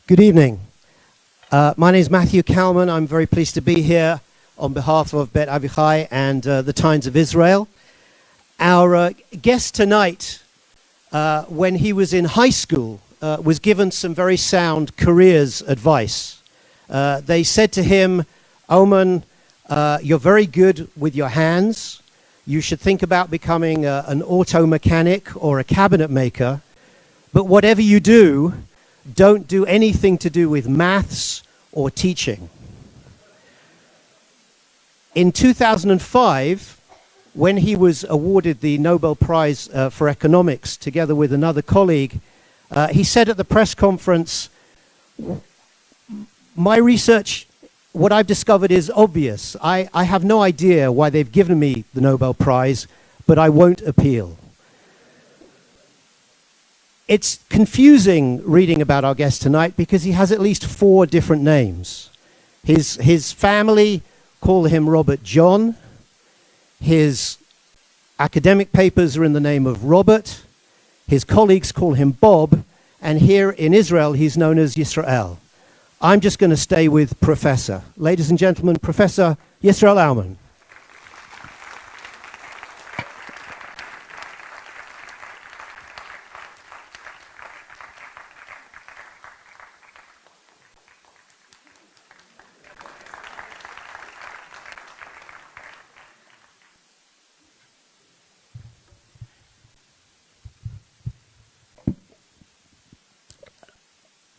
Good evening. My name is Matthew Kalman. I'm very pleased to be here on behalf of Beit and the Times of Israel. Our guest tonight, when he was in high school, was given some very sound careers advice. They said to him, Aumann, you're very good with your hands. You should think about becoming an auto mechanic or a cabinet maker. But whatever you do, don't do anything to do with maths or teaching. In 2005, when he was awarded the Nobel Prize for Economics, together with another colleague, he said at the press conference, my research, what I've discovered is obvious. I have no idea why they've given me the Nobel Prize, but I won't appeal. It's confusing reading about our guest tonight because he has at least 4 different names. His family call him Robert John. His academic papers are in the name of Robert. His colleagues call him Bob. And here in Israel, he's known as Yisrael. I'm just going to stay with Professor. Ladies and gentlemen, Professor Yisrael Aumann.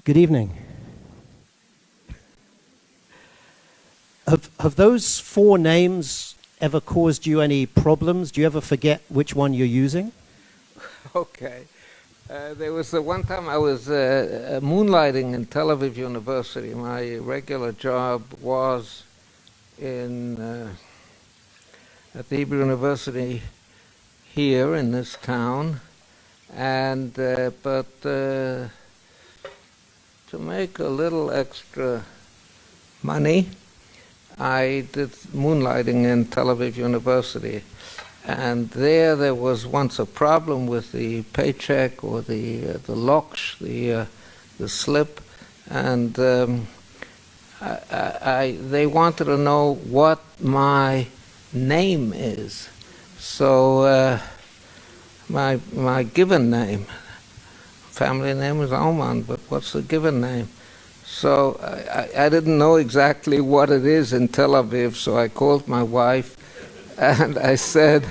Good evening. Have those 4 names ever caused you any problems? Do you ever forget which one you're using? Okay. There was the one time I was moonlighting in Tel Aviv University. My regular job was at the Hebrew University here in this town, and to make a little extra money, I did moonlighting in Tel Aviv University. And there was once a problem with the paycheck or the loksh, the slip, and they wanted to know what my name is. So my given name, family name is Aumann, but what's the given name? So I didn't know exactly what it is in Tel Aviv, so I called my wife and I said,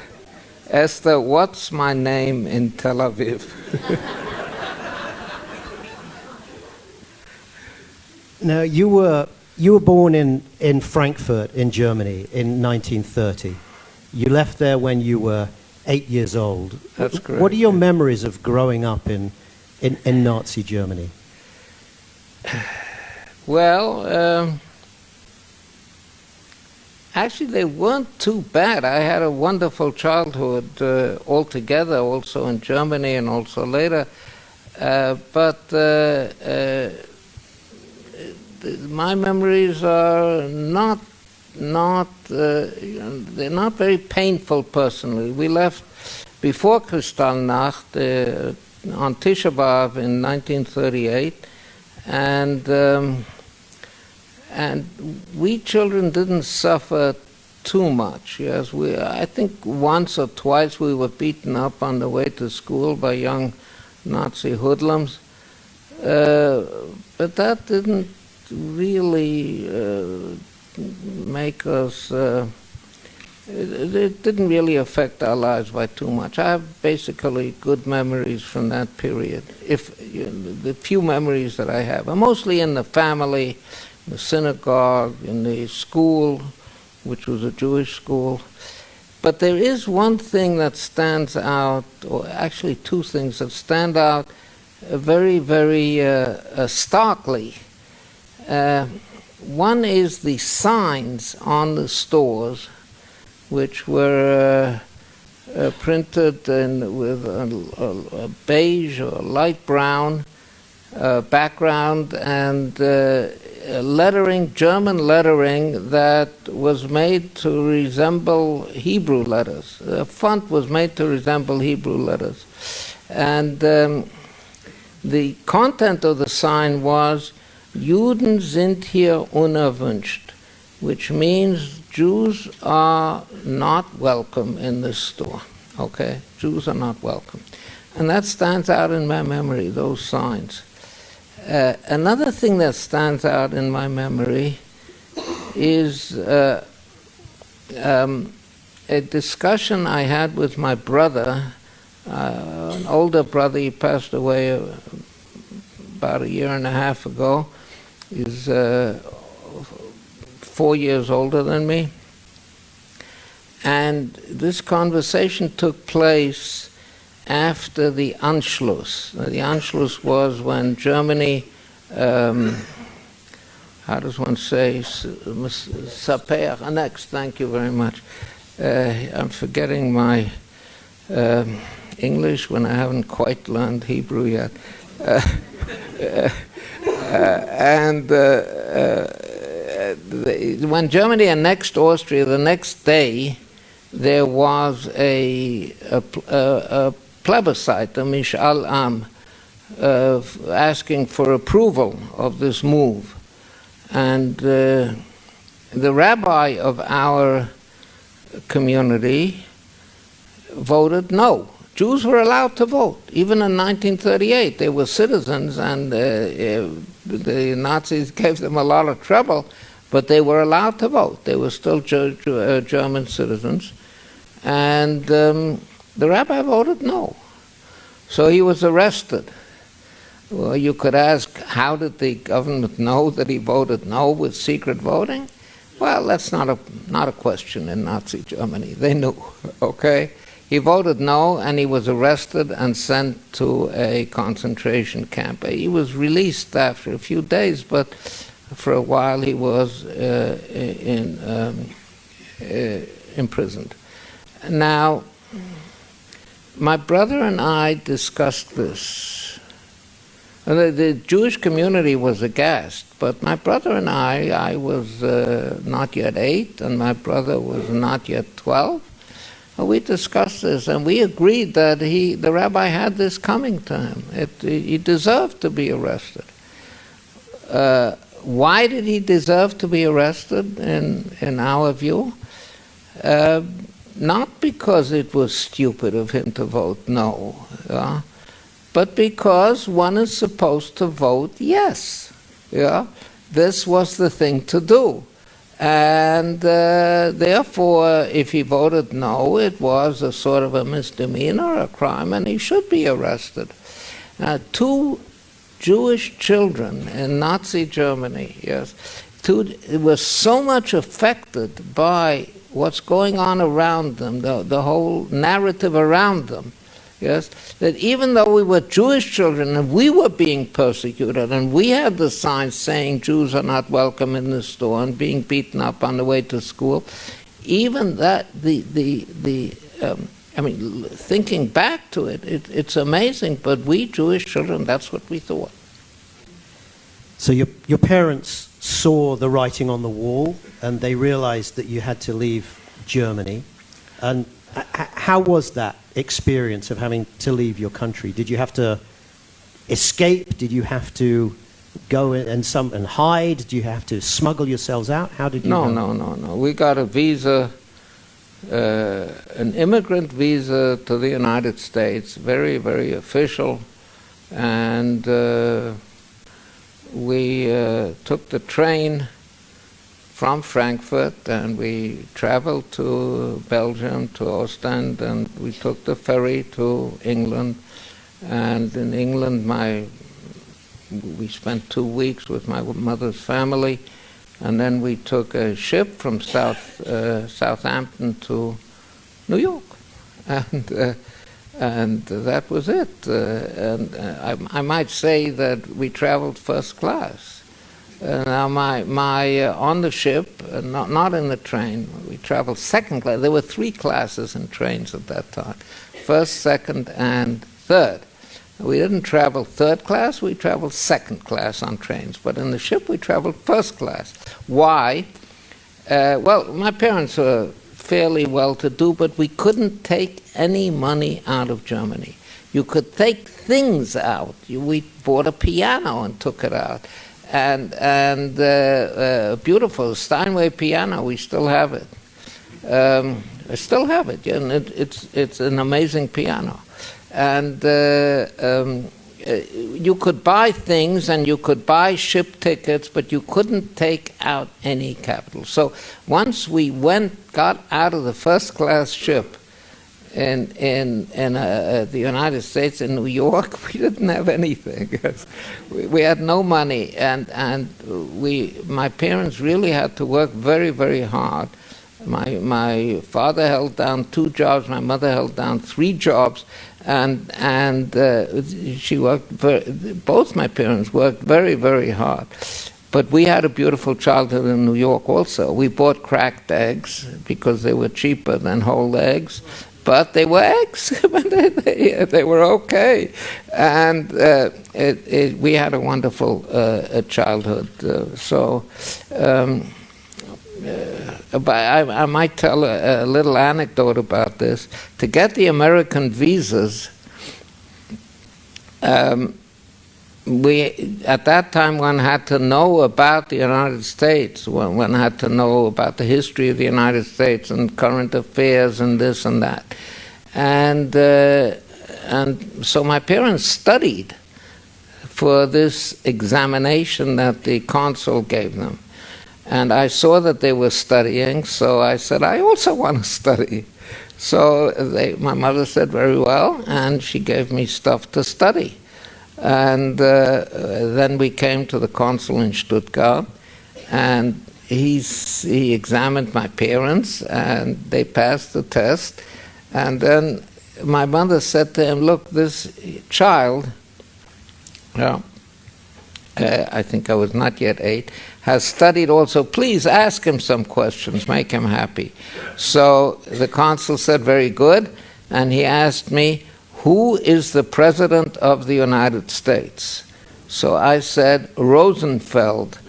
Esther, what's my name in Tel Aviv? Now, you were born in Frankfurt in Germany in 1930. You left there when you were 8 years old. That's correct. What are your memories of growing up in Nazi Germany? Well, actually they weren't too bad. I had a wonderful childhood altogether, also in Germany and also later. But my memories are they're not very painful personally. We left before Kristallnacht on Tisha B'Av in 1938, and we children didn't suffer too much. Yes, I think once or twice we were beaten up on the way to school by young Nazi hoodlums, but that didn't really make us. It didn't really affect our lives by too much. I have basically good memories from that period. The few memories that I have are mostly in the family, the synagogue, in the school, which was a Jewish school. But there is one thing that stands out, or actually 2 things that stand out very, very starkly. One is the signs on the stores, which were printed with a beige or light brown background, and lettering, German lettering that was made to resemble Hebrew letters. The font was made to resemble Hebrew letters. And the content of the sign was, Juden sind hier unerwünscht, which means Jews are not welcome in this store. Okay? Jews are not welcome. And that stands out in my memory, those signs. Another thing that stands out in my memory is a discussion I had with my brother, an older brother. He passed away about 1.5 years ago. He's 4 years older than me. And this conversation took place after the Anschluss. The Anschluss was when Germany, how does one say, annexed, thank you very much. I'm forgetting my English when I haven't quite learned Hebrew yet. When Germany annexed Austria, the next day there was a plebiscite, a mish'al am, asking for approval of this move. And the rabbi of our community voted no. Jews were allowed to vote. Even in 1938, they were citizens, and the Nazis gave them a lot of trouble, but they were allowed to vote. They were still German citizens. And the rabbi voted no. So he was arrested. Well, you could ask, how did the government know that he voted no with secret voting? Well, that's not a question in Nazi Germany. They knew, okay? He voted no, and he was arrested and sent to a concentration camp. He was released after a few days, but for a while he was imprisoned. Now, my brother and I discussed this. The Jewish community was aghast, but my brother and I was not yet 8, and my brother was not yet 12. We discussed this, and we agreed that the rabbi had this coming to him. He deserved to be arrested. Why did he deserve to be arrested, in our view? Not because it was stupid of him to vote no, but because one is supposed to vote yes. This was the thing to do. And therefore, if he voted no, it was a sort of a misdemeanor, a crime, and he should be arrested. 2 Jewish children in Nazi Germany, were so much affected by what's going on around them, the whole narrative around them, that even though we were Jewish children and we were being persecuted, and we had the signs saying Jews are not welcome in the store and being beaten up on the way to school, even that, thinking back to it, it's amazing, but we Jewish children, that's what we thought. So your parents saw the writing on the wall, and they realized that you had to leave Germany. And how was that experience of having to leave your country? Did you have to escape? Did you have to go and hide? Did you have to smuggle yourselves out? How did you go? No. We got a visa, an immigrant visa to the United States, very, very official, and we took the train from Frankfurt, and we traveled to Belgium, to Ostend, and we took the ferry to England. And in England, we spent 2 weeks with my mother's family, and then we took a ship from Southampton to New York, and that was it. And I might say that we traveled first class. Now, on the ship, not in the train, we traveled second class. There were 3 classes in trains at that time, first, second, and third. We didn't travel third class, we traveled second class on trains. But in the ship, we traveled first class. Why? Well, my parents were fairly well-to-do, but we couldn't take any money out of Germany. You could take things out. We bought a piano and took it out. beautiful Steinway piano. We still have it. I still have it, and it's an amazing piano. And you could buy things and you could buy ship tickets, but you couldn't take out any capital. So once we got out of the first-class ship in the United States, in New York, we didn't have anything. We had no money, and my parents really had to work very, very hard. My father held down 2 jobs, my mother held down 3 jobs, and she worked both my parents worked very, very hard. But we had a beautiful childhood in New York also. We bought cracked eggs because they were cheaper than whole eggs, but they were eggs. They were okay. And we had a wonderful childhood. But I might tell a little anecdote about this. To get the American visas, at that time one had to know about the United States. One had to know about the history of the United States and current affairs and this and that. And so my parents studied for this examination that the consul gave them. And I saw that they were studying, so I said, I also want to study. So my mother said, very well, and she gave me stuff to study. And then we came to the consul in Stuttgart, and he examined my parents, and they passed the test. And then my mother said to him, look, this child, I think I was not yet 8, has studied also. Please ask him some questions, make him happy. So the consul said, very good. And he asked me, who is the President of the United States? So I said, Rosenfeld.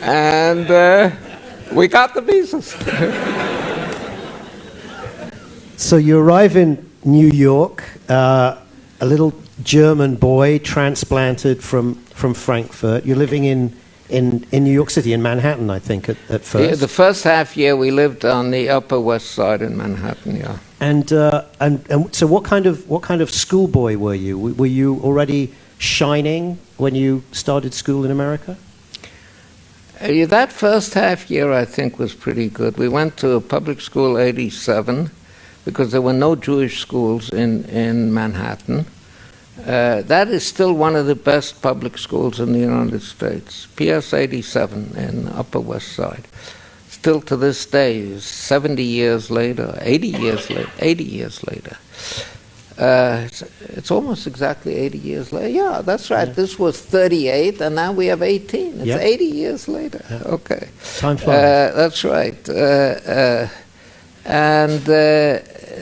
And we got the visas. So you arrive in New York, a little German boy transplanted from Frankfurt. You're living in New York City, in Manhattan, I think, at first. Yeah, the first half year we lived on the Upper West Side in Manhattan, yeah. And so what kind of schoolboy were you? Were you already shining when you started school in America? That first half year, I think, was pretty good. We went to a public school 87 because there were no Jewish schools in Manhattan. That is still one of the best public schools in the United States. PS 87 in Upper West Side. Still to this day, 70 years later, 80 years later. It's almost exactly 80 years later. Yeah, that's right. Yeah. This was 38, and now we have 18. It's 80 years later. Yeah. Okay. Time flies. That's right.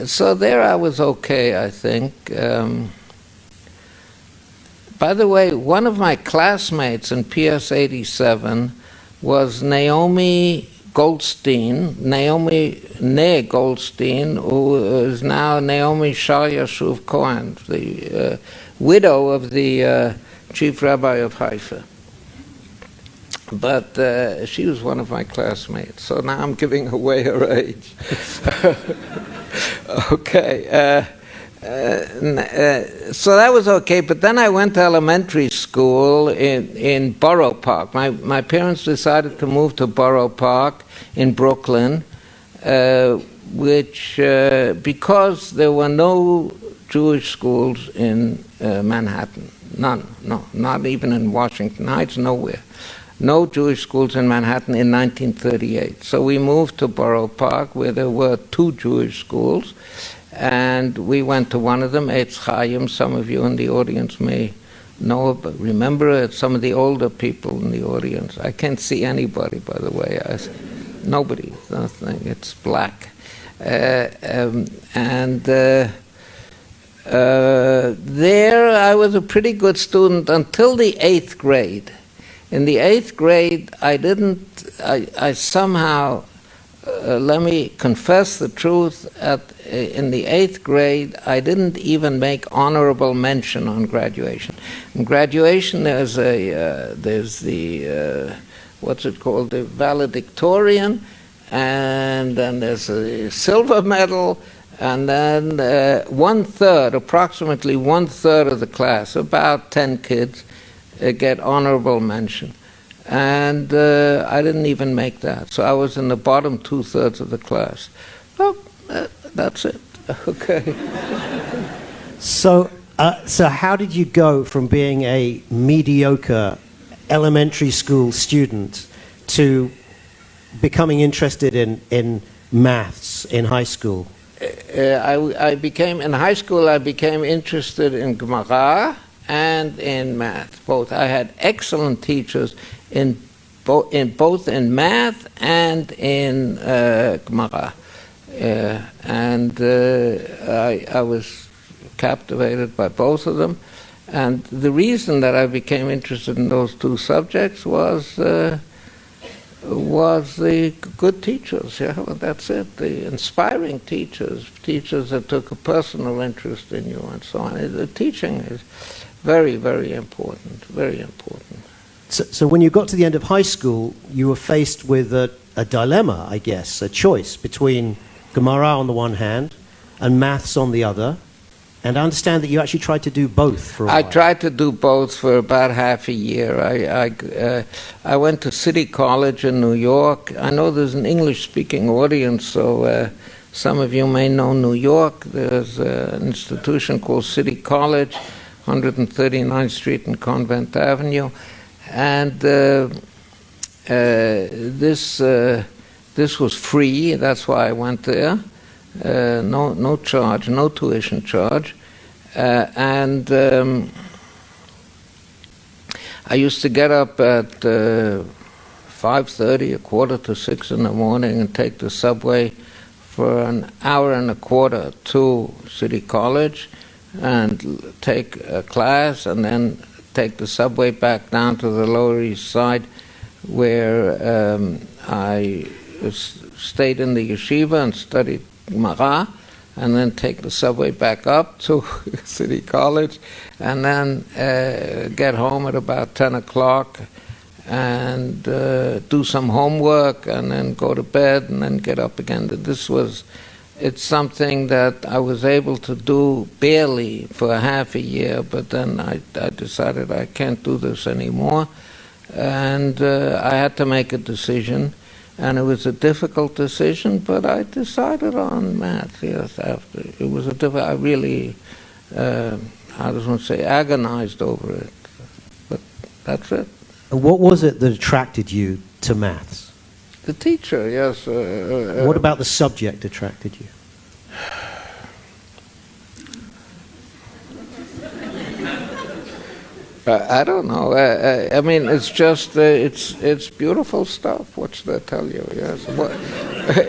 So there I was okay, I think. By the way, one of my classmates in PS 87 was Naomi Goldstein, Naomi Ne Goldstein, who is now Naomi Shar Yashuv Cohen, the widow of the chief rabbi of Haifa. But she was one of my classmates, so now I'm giving away her age. Okay. So that was okay, but then I went to elementary school in Borough Park. My parents decided to move to Borough Park in Brooklyn, which because there were no Jewish schools in Manhattan. None, no, not even in Washington Heights, nowhere. No Jewish schools in Manhattan in 1938. So we moved to Borough Park, where there were 2 Jewish schools. And we went to one of them, Eitz Chaim. Some of you in the audience may know it, but remember it. Some of the older people in the audience. I can't see anybody, by the way. Nobody, nothing. It's black. There I was a pretty good student until the 8th grade. In the 8th grade, I somehow let me confess the truth. In the 8th grade, I didn't even make honorable mention on graduation. In graduation, there's the what's it called, the valedictorian, and then there's a silver medal, and then approximately one third of the class, about 10 kids, get honorable mention. And I didn't even make that. So I was in the bottom 2/3 of the class. Well, that's it. Okay. So how did you go from being a mediocre elementary school student to becoming interested in maths in high school? In high school, I became interested in Gemara and in math, both. I had excellent teachers in both in math and in Gemara, and I was captivated by both of them. And the reason that I became interested in those two subjects was the good teachers. Yeah, well, that's it. The inspiring teachers that took a personal interest in you, and so on. The teaching is very, very important. Very important. So when you got to the end of high school, you were faced with a dilemma, I guess, a choice between Gemara on the one hand and maths on the other. And I understand that you actually tried to do both for a while. I tried to do both for about half a year. I went to City College in New York. I know there's an English-speaking audience, so some of you may know New York. There's an institution called City College, 139th Street and Convent Avenue. And this was free. That's why I went there. No charge, no tuition charge, and I used to get up at 5:30, 5:45 in the morning, and take the subway for an hour and a quarter to City College, and take a class, and then take the subway back down to the Lower East Side, where I stayed in the yeshiva and studied Gemara, and then take the subway back up to City College, and then get home at about 10 o'clock and do some homework, and then go to bed, and then get up again. It's something that I was able to do barely for half a year, but then I decided I can't do this anymore, and I had to make a decision. And it was a difficult decision, but I decided on math. Yes, after it was I really, how does one say, agonized over it. But that's it. And what was it that attracted you to maths? The teacher, yes. What about the subject attracted you? I don't know. I mean, it's just it's beautiful stuff. What should I tell you? Yes.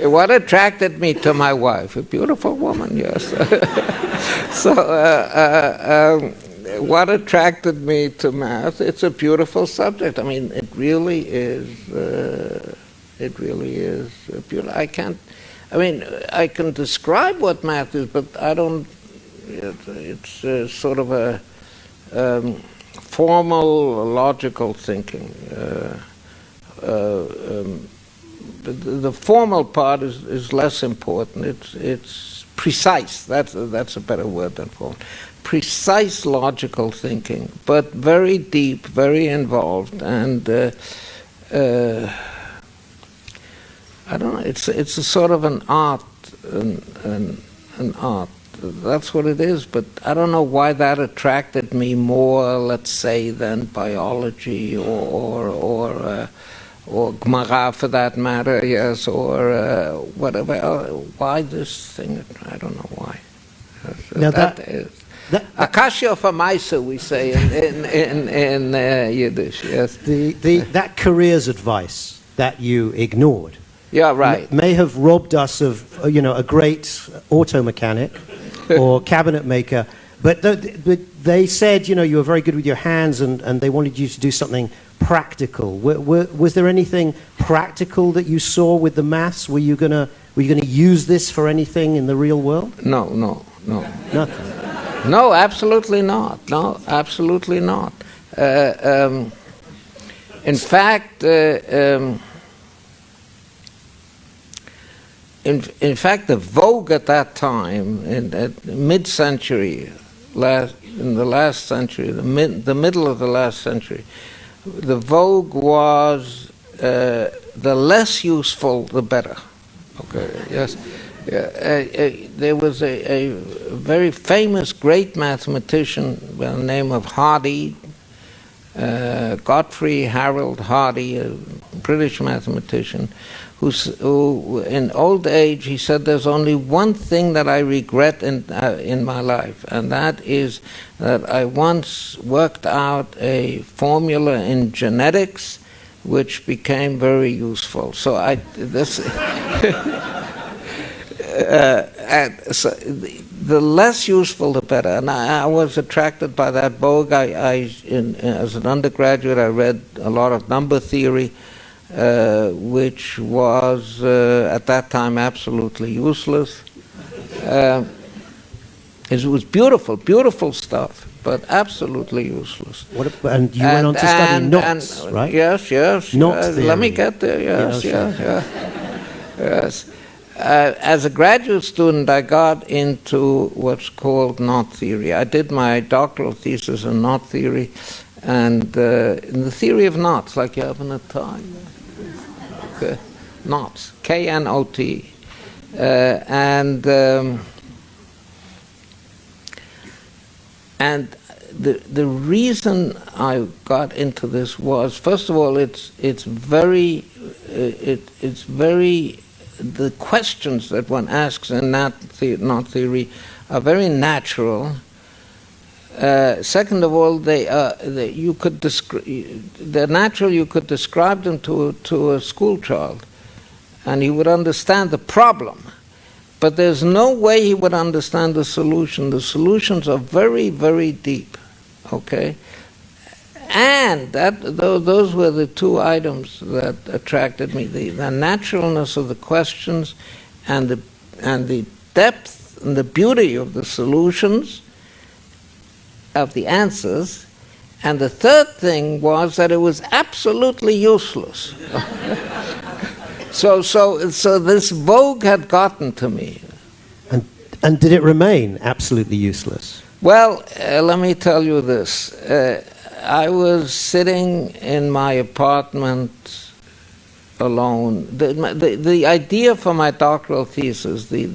What attracted me to my wife? A beautiful woman. Yes. So, what attracted me to math? It's a beautiful subject. I mean, it really is. It really is beautiful. I can't. I mean, I can describe what math is, but I don't. It's sort of a. Formal, logical thinking. The formal part is less important. It's precise. That's a better word than formal. Precise, logical thinking, but very deep, very involved, and I don't know. It's a sort of an art, an art. That's what it is, but I don't know why that attracted me more, let's say, than biology or Gemara for that matter, yes, or whatever. Why this thing? I don't know why. Now that is Akashya Famaisa, we say in Yiddish. Yes. That careers advice that you ignored. Yeah, right. May have robbed us of a great auto mechanic or cabinet maker, but they said you were very good with your hands, and they wanted you to do something practical? Was there anything practical that you saw with the maths? Were you gonna use this for anything in the real world? No. Nothing. No, absolutely not. No, absolutely not. In fact, in fact, the vogue at that time, in mid-century, in the last century, the middle of the last century, the vogue was the less useful, the better. Okay. Yes. There was a very famous great mathematician by the name of Hardy, Godfrey Harold Hardy, a British mathematician, who in old age he said, "There's only one thing that I regret in my life, and that is that I once worked out a formula in genetics which became very useful." So so the less useful, the better. And I was attracted by that vogue. As an undergraduate, I read a lot of number theory, which was at that time absolutely useless. It was beautiful stuff, but absoltly useless. And you went on to study knots, right? Yes. Knot theory. Let me get there. Yes. As a graduate student, I got into what's called knot theory. I did my doctoral thesis in knot theory, and in the theory of knots, like you have in a tie. Okay. Knots, K-N-O-T. And the reason I got into this was, first of all, the questions that one asks in knot theory are very natural. Second of all, you could they're natural. You could describe them to a school child, and he would understand the problem. But there's no way he would understand the solution. The solutions are very, very deep. Okay. And those were the two items that attracted me: the naturalness of the questions, and the depth and the beauty of the solutions, of the answers. And the third thing was that it was absolutely useless. So this vogue had gotten to me. And did it remain absolutely useless? Well, let me tell you this. I was sitting in my apartment alone. The idea for my doctoral thesis, I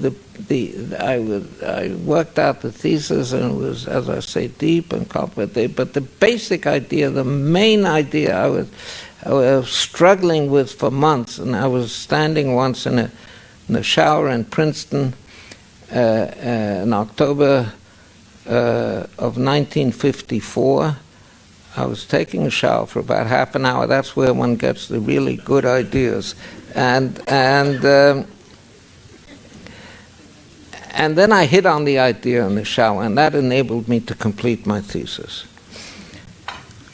worked out the thesis, and it was, as I say, deep and complicated. But the basic idea, the main idea, I was struggling with for months. And I was standing once in a shower in Princeton in October of 1954. I was taking a shower for about half an hour. That's where one gets the really good ideas. And then I hit on the idea in the shower, and that enabled me to complete my thesis.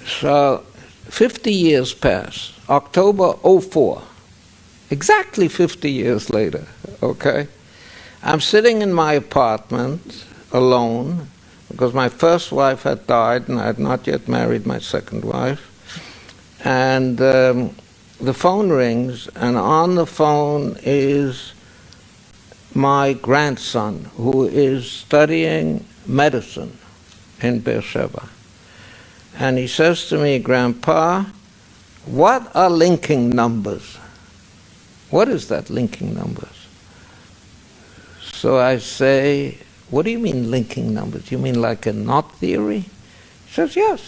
So 50 years pass, October 04, exactly 50 years later, okay? I'm sitting in my apartment alone, because my first wife had died and I had not yet married my second wife. And the phone rings, and on the phone is my grandson, who is studying medicine in Beersheba. And he says to me, "Grandpa, what are linking numbers?" "What is that, linking numbers?" So I say, "What do you mean linking numbers? You mean like a knot theory?" He says, "Yes."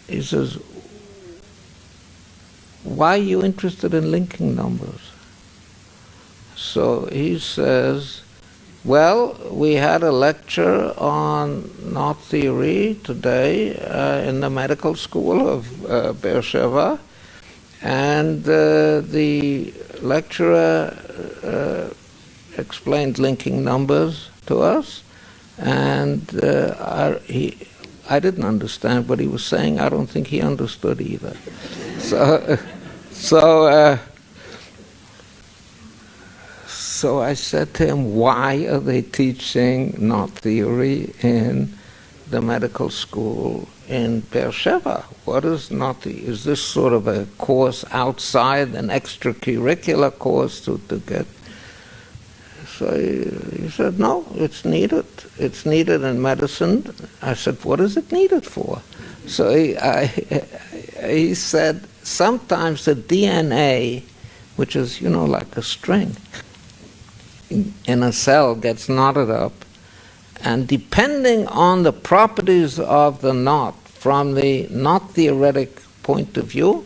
He says, "Why are you interested in linking numbers?" So he says, "Well, we had a lecture on knot theory today in the medical school of Beersheba, and the lecturer explained linking numbers to us, and I didn't understand what he was saying. I don't think he understood either. So I said to him, why are they teaching knot theory in the medical school in Beersheba? What is knot theory? Is this sort of a course outside, an extracurricular course to get? So he said, no, it's needed. It's needed in medicine. I said, what is it needed for? So he said, sometimes the DNA, which is, like a string, in a cell gets knotted up, and depending on the properties of the knot, from the not theoretic point of view,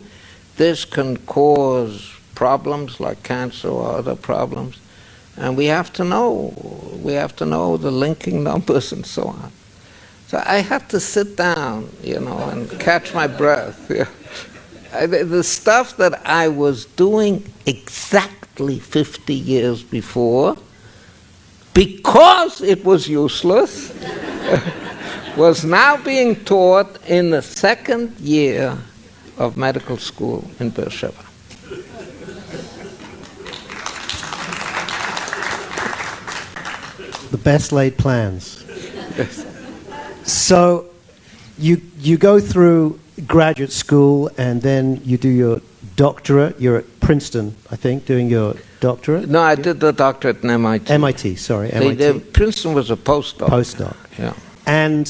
this can cause problems like cancer or other problems. And we have to know the linking numbers and so on. So I had to sit down, and catch my breath. The stuff that I was doing exactly 50 years before, because it was useless, was now being taught in the second year of medical school in Beersheba. The best laid plans. Yes. So you go through graduate school and then you do your doctorate. You're at Princeton, I think, doing your doctorate? No, I did the doctorate in MIT. MIT. Princeton was a postdoc. Postdoc. Yeah. And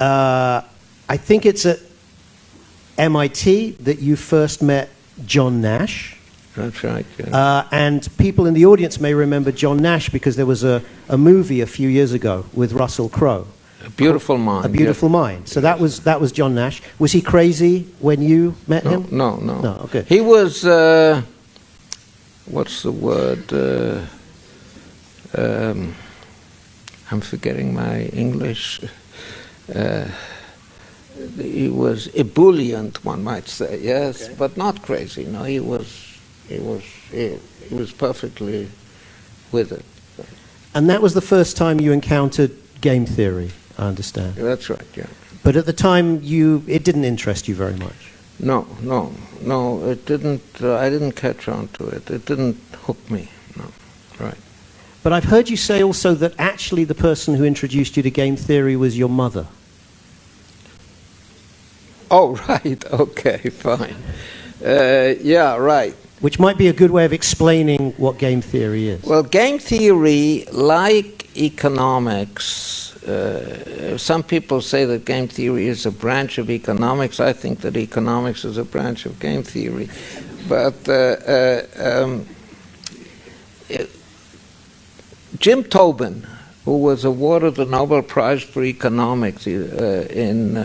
I think it's at MIT that you first met John Nash. That's right. Yeah. And people in the audience may remember John Nash because there was a movie a few years ago with Russell Crowe. A Beautiful Mind. A Beautiful Mind. So that was John Nash. Was he crazy when you met him? No. No, okay. He was, what's the word? I'm forgetting my English. He was ebullient, one might say, yes, okay. But not crazy. No, he was perfectly with it. And that was the first time you encountered game theory, I understand. That's right, yeah. But at the time, it didn't interest you very much. No, it didn't. I didn't catch on to it. It didn't hook me. No, right. But I've heard you say also that actually the person who introduced you to game theory was your mother. Oh, right. Okay, fine. Yeah, right. Which might be a good way of explaining what game theory is. Well, game theory, like economics, some people say that game theory is a branch of economics. I think that economics is a branch of game theory. But Jim Tobin, who was awarded the Nobel Prize for Economics in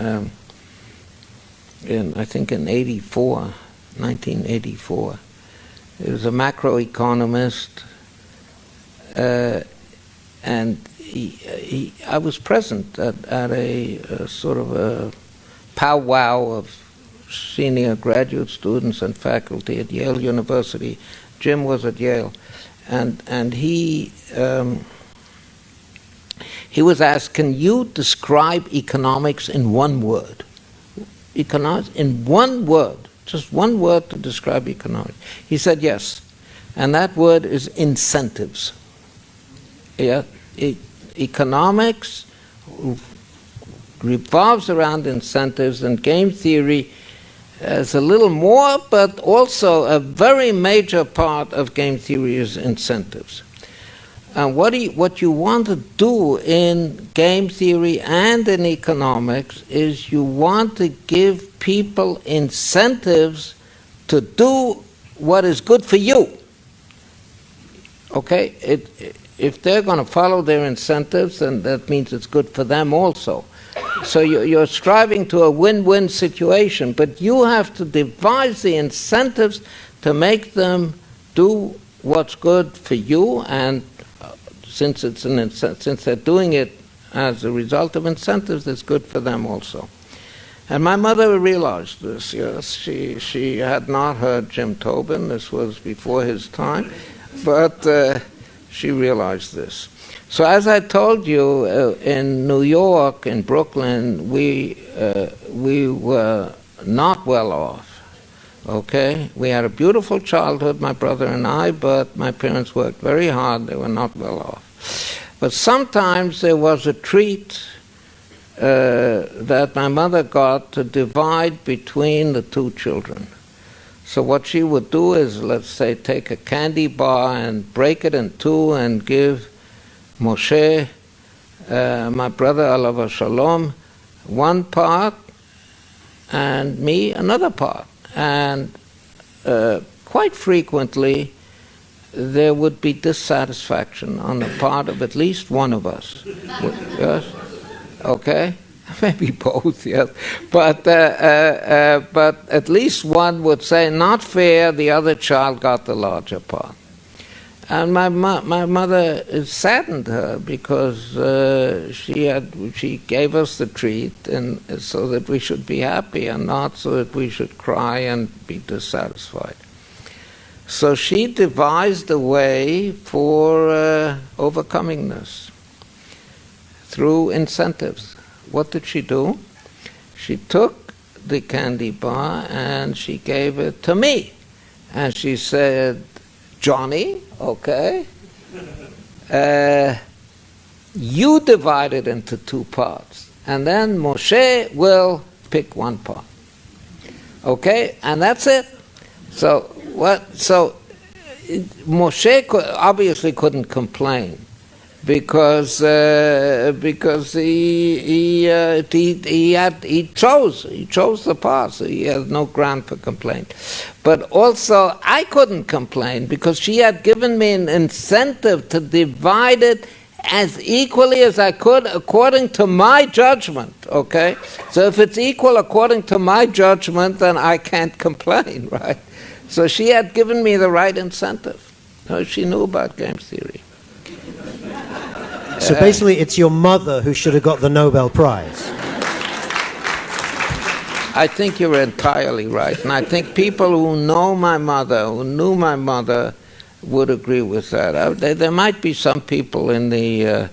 I think in 1984. He was a macroeconomist, and I was present at a sort of a powwow of senior graduate students and faculty at Yale University. Jim was at Yale, and he was asked, "Can you describe economics in one word?" Economics in one word, just one word to describe economics. He said yes, and that word is incentives. Yeah, economics revolves around incentives, and game theory is a little more, but also a very major part of game theory is incentives. And what you want to do in game theory and in economics is you want to give people incentives to do what is good for you. Okay? If they're going to follow their incentives, then that means it's good for them also. So you're striving to a win-win situation, but you have to devise the incentives to make them do what's good for you, and since they're doing it as a result of incentives, it's good for them also. And my mother realized this. Yes, she had not heard Jim Tobin. This was before his time, but she realized this. So as I told you, in New York, in Brooklyn, we were not well off. Okay? We had a beautiful childhood, my brother and I, but my parents worked very hard. They were not well off. But sometimes there was a treat that my mother got to divide between the two children. So what she would do is, let's say, take a candy bar and break it in two and give Moshe, my brother, alav shalom, one part, and me another part. And quite frequently, there would be dissatisfaction on the part of at least one of us. Yes? Okay? Maybe both, yes. But at least one would say, not fair, the other child got the larger part. And my mother, it saddened her because she gave us the treat and so that we should be happy and not so that we should cry and be dissatisfied. So she devised a way for overcoming this through incentives. What did she do? She took the candy bar and she gave it to me. And she said, Johnny, okay, you divide it into two parts, and then Moshe will pick one part. Okay, and that's it. So what? So Moshe obviously couldn't complain because he chose the part, so he had no ground for complaint. But also I couldn't complain because she had given me an incentive to divide it as equally as I could according to my judgment. Okay, so if it's equal according to my judgment, then I can't complain, right? So she had given me the right incentive. She knew about game theory. So basically, it's your mother who should have got the Nobel Prize. I think you're entirely right. And I think people who know my mother, who knew my mother, would agree with that. There might be some people in the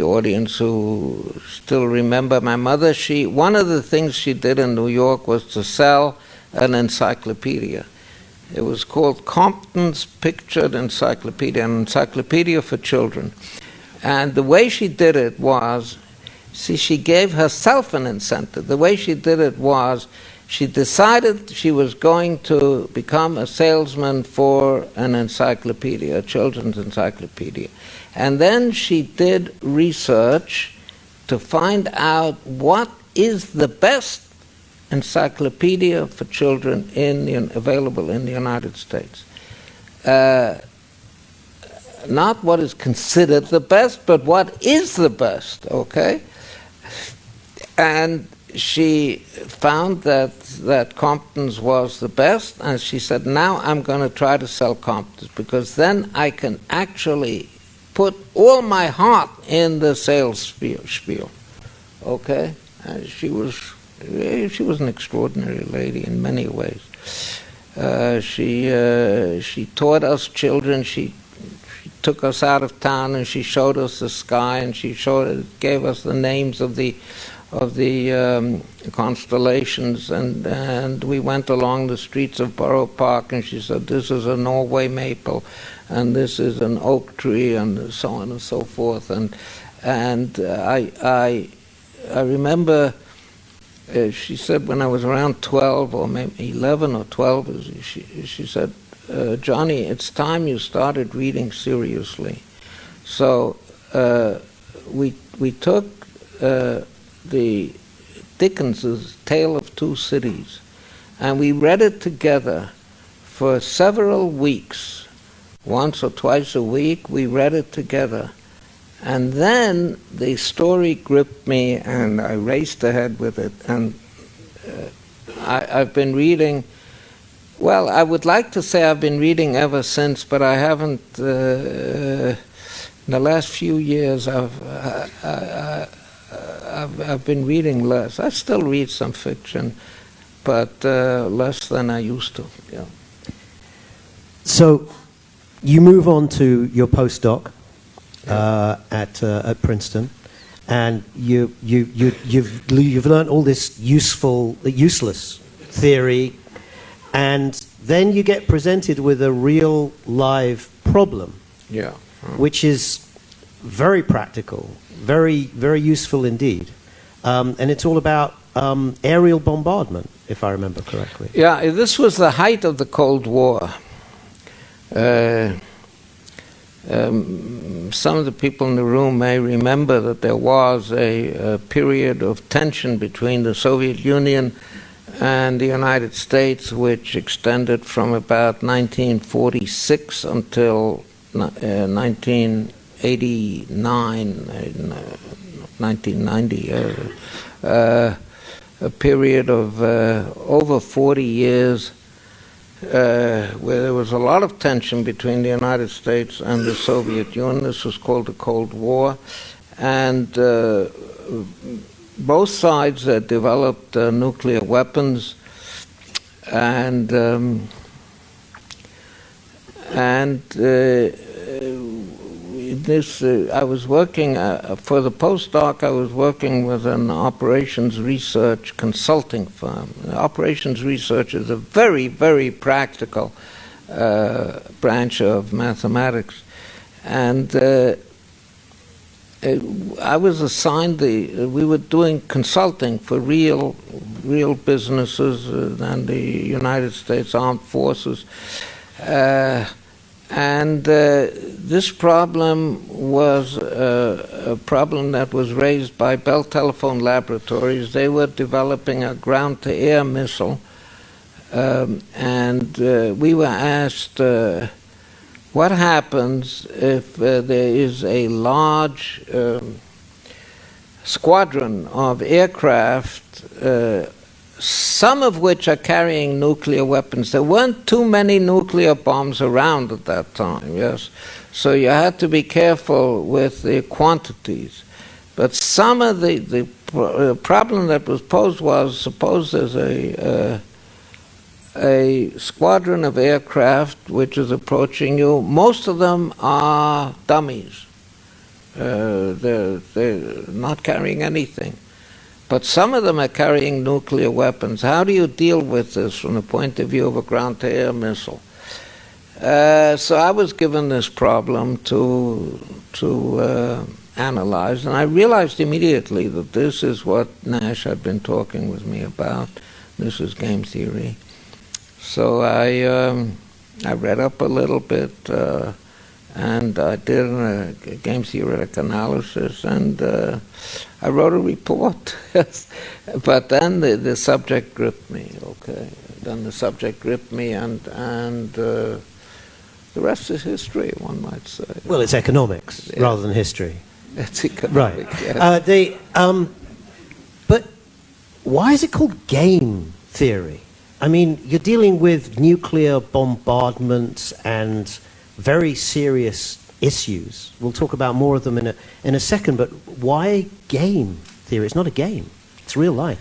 audience who still remember my mother. One of the things she did in New York was to sell an encyclopedia. It was called Compton's Pictured Encyclopedia, an encyclopedia for children. And the way she did it was, she gave herself an incentive. The way she did it was, she decided she was going to become a salesman for an encyclopedia, a children's encyclopedia. And then she did research to find out what is the best encyclopedia for children available in the United States. Not what is considered the best, but what is the best, okay? And she found that Compton's was the best, and she said, now I'm going to try to sell Compton's, because then I can actually put all my heart in the sales spiel. Okay? And she was an extraordinary lady in many ways. She taught us children. She took us out of town and she showed us the sky, and she gave us the names of the constellations, and we went along the streets of Borough Park, and she said, this is a Norway maple, and this is an oak tree, and so on and so forth. And I remember she said when I was around 12 or maybe 11 or 12, she said, Johnny, it's time you started reading seriously. So we took the Dickens's Tale of Two Cities, and we read it together for several weeks. Once or twice a week, we read it together. And then the story gripped me, and I raced ahead with it. And I've been reading. Well, I would like to say I've been reading ever since, but I haven't. In the last few years, I've been reading less. I still read some fiction, but less than I used to. Yeah. So, you move on to your postdoc at Princeton, and you've learned all this useless theory, and then you get presented with a real live problem, which is very practical, very, very useful indeed. And it's all about aerial bombardment, if I remember correctly. Yeah, this was the height of the Cold War. Some of the people in the room may remember that there was a period of tension between the Soviet Union and the United States, which extended from about 1946 until 1989, 1990, a period of over 40 years where there was a lot of tension between the United States and the Soviet Union. This was called the Cold War, and both sides developed nuclear weapons, and I was working for the postdoc. I was working with an operations research consulting firm. Operations research is a very, very practical branch of mathematics, and I was assigned we were doing consulting for real businesses and the United States Armed Forces. This problem was a problem that was raised by Bell Telephone Laboratories. They were developing a ground-to-air missile, and we were asked, what happens if there is a large squadron of aircraft, some of which are carrying nuclear weapons? There weren't too many nuclear bombs around at that time, yes? So you had to be careful with the quantities. But some of the problem that was posed was, suppose there's a squadron of aircraft which is approaching you. Most of them are dummies. They're not carrying anything. But some of them are carrying nuclear weapons. How do you deal with this from the point of view of a ground-to-air missile? So I was given this problem to analyze, and I realized immediately that this is what Nash had been talking with me about. This is game theory. So I read up a little bit, and I did a game theoretic analysis, and I wrote a report. But then the subject gripped me, okay? Then the subject gripped me, and the rest is history, one might say. Well, it's economics rather than history. It's economics, right. Yes. But why is it called game theory? I mean, you're dealing with nuclear bombardments and very serious issues. We'll talk about more of them in a second, but why game theory? It's not a game. It's real life.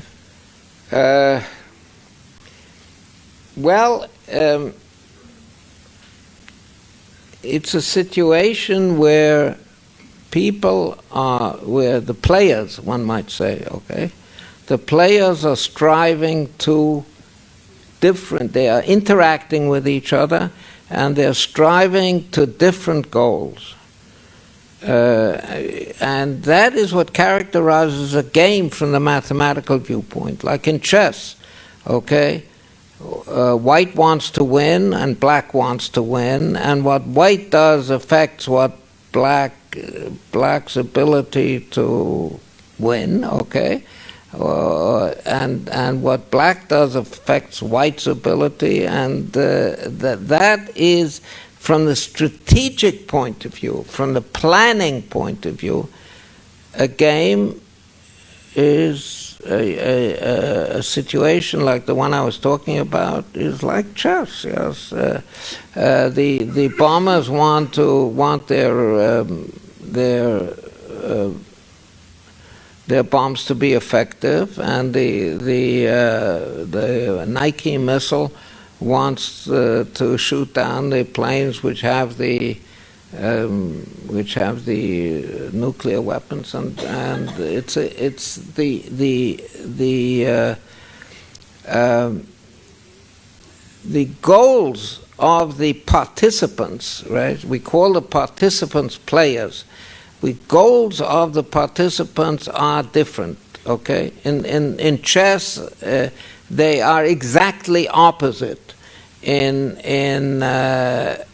It's a situation where where the players, one might say, okay? The players are striving to they are interacting with each other, and they're striving to different goals. And that is what characterizes a game from the mathematical viewpoint, like in chess, okay? White wants to win and black wants to win, and what white does affects what black's ability to win, okay? And what black does affects white's ability, and that is, from the strategic point of view, from the planning point of view, a game is a situation like the one I was talking about is like chess. Yes, the bombers want their bombs to be effective, and the Nike missile wants to shoot down the planes which have the nuclear weapons, and it's the goals of the participants, right? We call the participants players. The goals of the participants are different. Okay, in chess, they are exactly opposite. In the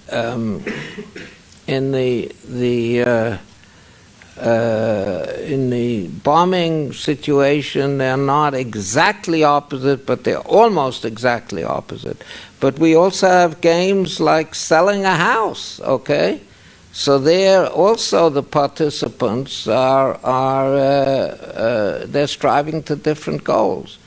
bombing situation, they're not exactly opposite, but they're almost exactly opposite. But we also have games like selling a house, okay? So there also the participants they're striving to different goals.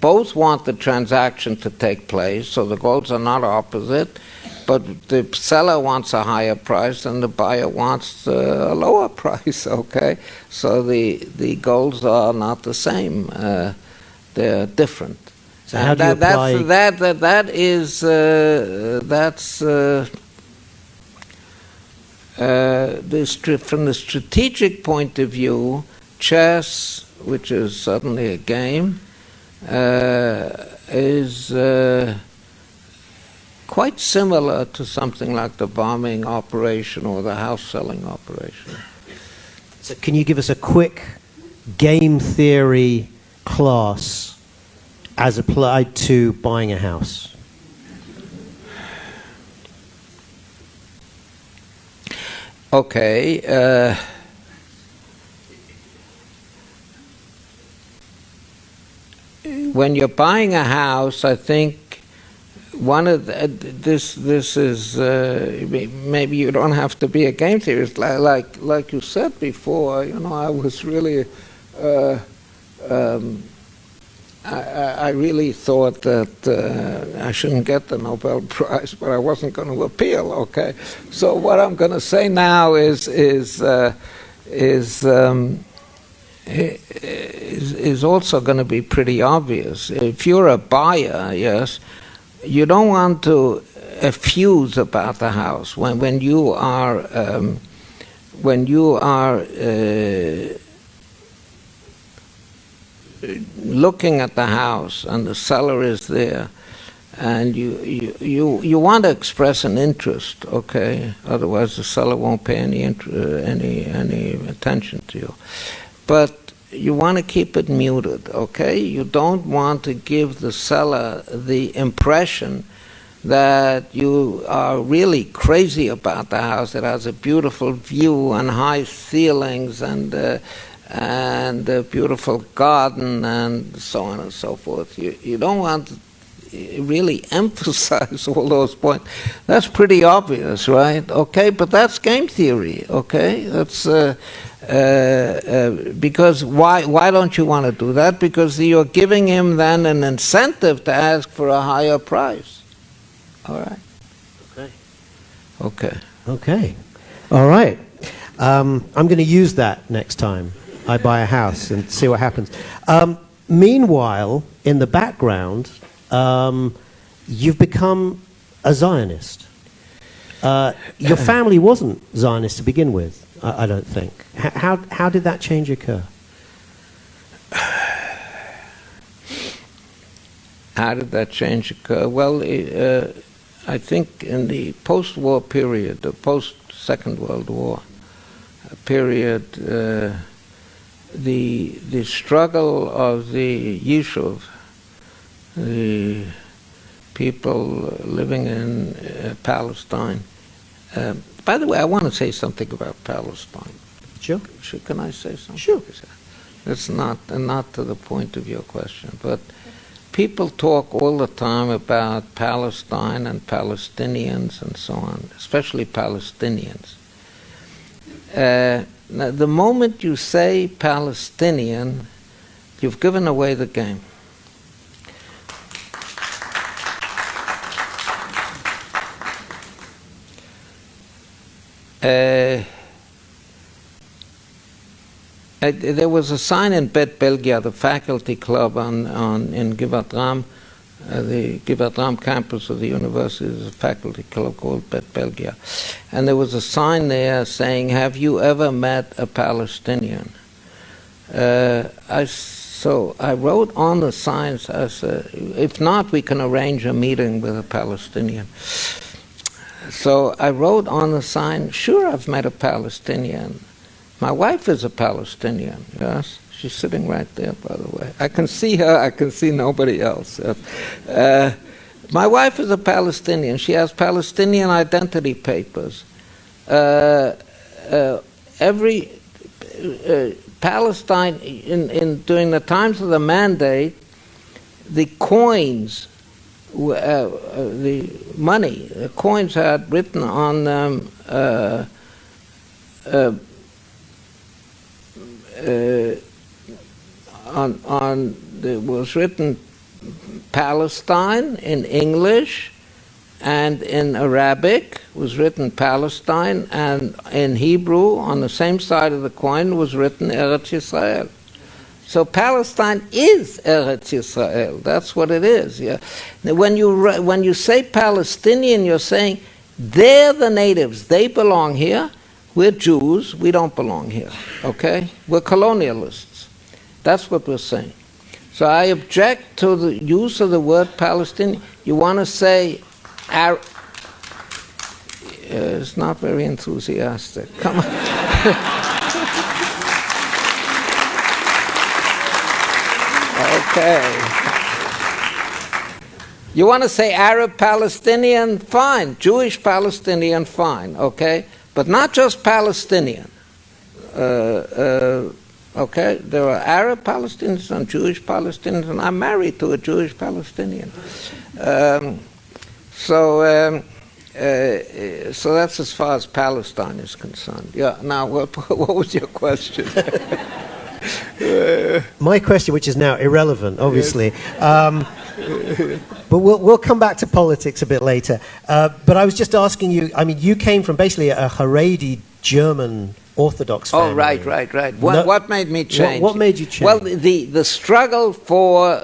Both want the transaction to take place, so the goals are not opposite, but the seller wants a higher price and the buyer wants a lower price, okay? So the goals are not the same. They're different. So how do you apply... from the strategic point of view, chess, which is certainly a game, is quite similar to something like the bombing operation or the house selling operation. So can you give us a quick game theory class as applied to buying a house? Okay. When you're buying a house, I think one of this is maybe you don't have to be a game theorist. Like you said before, I was really I really thought that I shouldn't get the Nobel Prize, but I wasn't going to appeal. Okay, so what I'm going to say now is also going to be pretty obvious. If you're a buyer, yes, you don't want to effuse about the house when you are looking at the house and the seller is there, and you want to express an interest, okay? Otherwise, the seller won't pay any attention to you. But you want to keep it muted, okay? You don't want to give the seller the impression that you are really crazy about the house. It has a beautiful view and high ceilings and a beautiful garden and so on and so forth. You don't want to really emphasize all those points. That's pretty obvious, right? Okay, but that's game theory, okay? That's because why don't you want to do that? Because you're giving him then an incentive to ask for a higher price. All right. Okay. All right. I'm going to use that next time I buy a house and see what happens. Meanwhile, in the background, you've become a Zionist. Your family wasn't Zionist to begin with, I don't think. How did that change occur? How did that change occur? Well, I think in the post-war period, the post-Second World War period, the struggle of the Yishuv, the people living in Palestine. By the way, I want to say something about Palestine. Sure. Can I say something? Sure. It's not to the point of your question, but people talk all the time about Palestine and Palestinians and so on, especially Palestinians. Now, the moment you say Palestinian, you've given away the game. There was a sign in Bet Belgia, the faculty club in Givat Ram, the Givat Ram campus of the university. There's a faculty club called Bet Belgia. And there was a sign there saying, "Have you ever met a Palestinian?" So I wrote on the sign, I said, "If not, we can arrange a meeting with a Palestinian." So I wrote on the sign, "Sure, I've met a Palestinian. My wife is a Palestinian." Yes, she's sitting right there, by the way. I can see her, I can see nobody else. My wife is a Palestinian. She has Palestinian identity papers. Palestine, during the times of the Mandate, the coins, the money, the coins had written on them, it was written Palestine in English, and in Arabic was written Palestine, and in Hebrew on the same side of the coin was written Eretz Yisrael. So Palestine is Eretz Yisrael. That's what it is. Yeah. Now, when you say Palestinian, you're saying they're the natives. They belong here. We're Jews. We don't belong here. Okay? We're colonialists. That's what we're saying. So I object to the use of the word Palestinian. You want to say it's not very enthusiastic. Come on. Okay. You want to say Arab Palestinian? Fine. Jewish Palestinian? Fine. Okay? But not just Palestinian. Okay? There are Arab Palestinians and Jewish Palestinians, and I'm married to a Jewish Palestinian. So that's as far as Palestine is concerned. Yeah. Now, what was your question? My question, which is now irrelevant, obviously, but we'll come back to politics a bit later. But I was just asking you. I mean, you came from basically a Haredi German Orthodox family. Oh, right. What made me change? What made you change? Well, the struggle for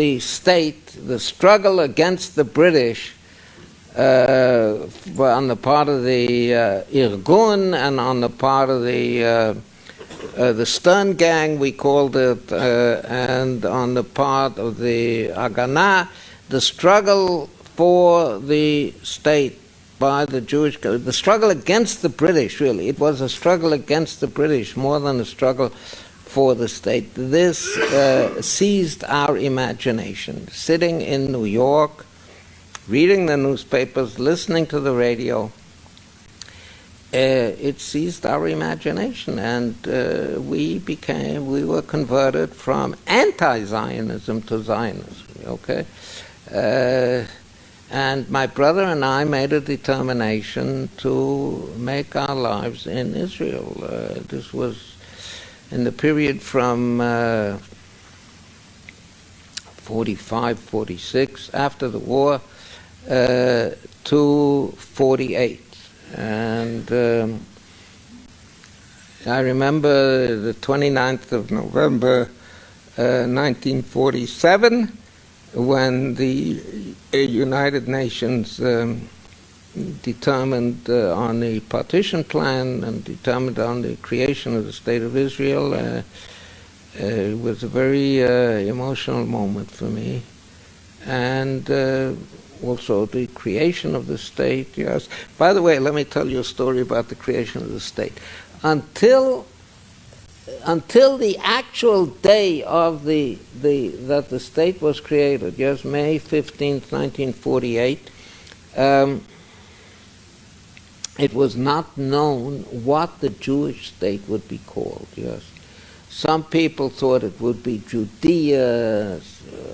the state, the struggle against the British, on the part of the Irgun and on the part of the Stern Gang, we called it, and on the part of the Haganah, the struggle for the state by the Jewish, the struggle against the British, really. It was a struggle against the British more than a struggle for the state. This seized our imagination. Sitting in New York, reading the newspapers, listening to the radio, it seized our imagination, and we were converted from anti-Zionism to Zionism, okay? And my brother and I made a determination to make our lives in Israel. This was in the period from 45, 46, after the war, to 48. And I remember the 29th of November, 1947, when the United Nations determined on the partition plan and determined on the creation of the State of Israel. It was a very emotional moment for me. And also the creation of the state, yes. By the way, let me tell you a story about the creation of the state. Until the actual day of that the state was created, yes, May 15th, 1948, it was not known what the Jewish state would be called, yes. Some people thought it would be Judea.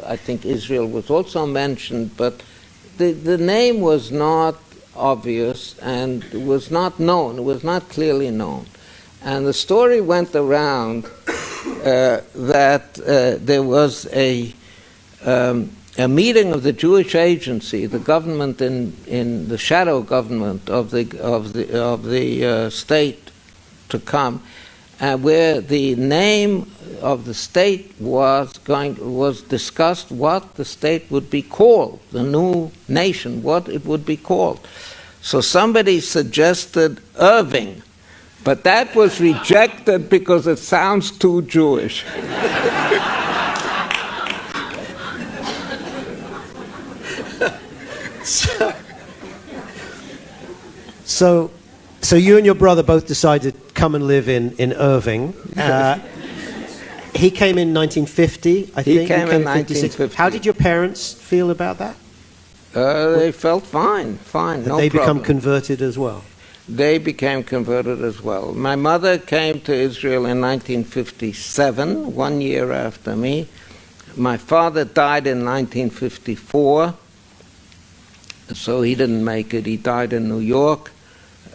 I think Israel was also mentioned, but the name was not obvious and it was not known. It was not clearly known. And the story went around that there was a meeting of the Jewish Agency, the government in the shadow government of the state, to come, where the name of the state was discussed, what the state would be called, the new nation, what it would be called. So somebody suggested Irving, but that was rejected because it sounds too Jewish. So you and your brother both decided to come and live in Irving. He came in 1950, I think. He came in 1950. How did your parents feel about that? They felt fine, Did no they problem. become converted as well? They became converted as well. My mother came to Israel in 1957, 1 year after me. My father died in 1954, so he didn't make it. He died in New York.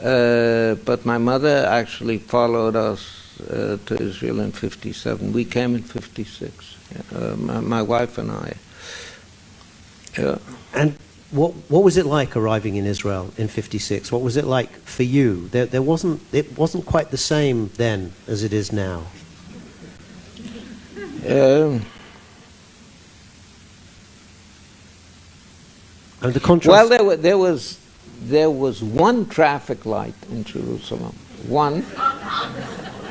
But my mother actually followed us to Israel in 57. We came in 56, my wife and I. And what was it like arriving in Israel in 56? What was it like for you? It wasn't quite the same then as it is now. And the contrast. Well, there was one traffic light in Jerusalem. One.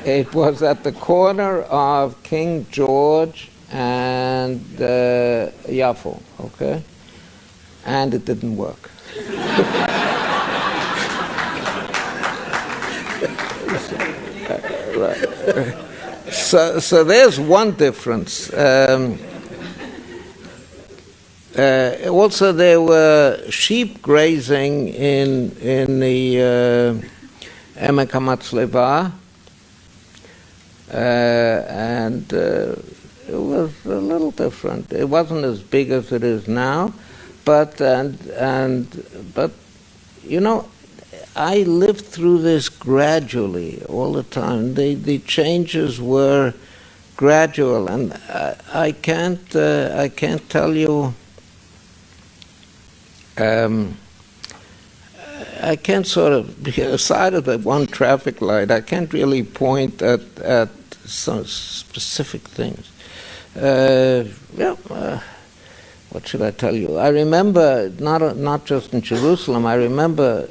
It was at the corner of King George and Yafo, okay? And it didn't work. Right. So there's one difference. Also, there were sheep grazing in the Emek HaMatzleva, and it was a little different. It wasn't as big as it is now, but you know, I lived through this gradually all the time. The changes were gradual, and I can't tell you. I can't sort of, aside of that one traffic light, I can't really point at some specific things. What should I tell you? I remember, not just in Jerusalem, I remember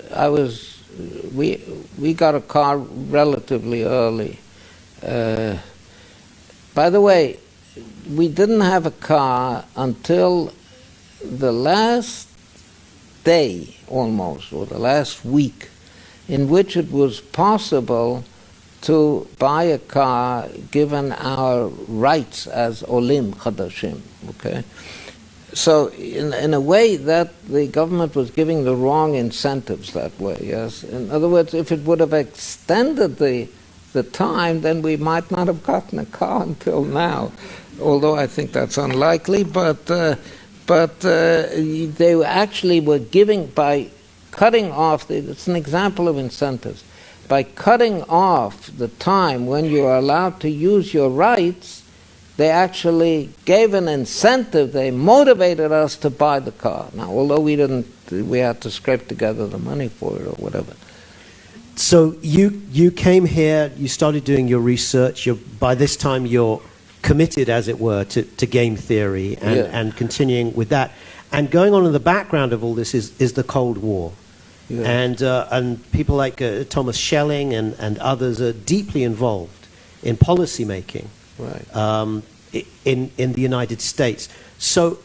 we got a car relatively early. By the way, we didn't have a car until the last day almost, or the last week, in which it was possible to buy a car given our rights as Olim Chadashim, okay? So in a way that the government was giving the wrong incentives that way, yes? In other words, if it would have extended the time, then we might not have gotten a car until now, although I think that's unlikely, but they actually were giving, by cutting off, it's an example of incentives, by cutting off the time when you are allowed to use your rights, they actually gave an incentive, they motivated us to buy the car. Now, although we had to scrape together the money for it or whatever. So you came here, you started doing your research, by this time you're committed, as it were, to game theory and continuing with that. And going on in the background of all this is the Cold War. Yeah. And people like Thomas Schelling and others are deeply involved in policy making, right, in the United States. So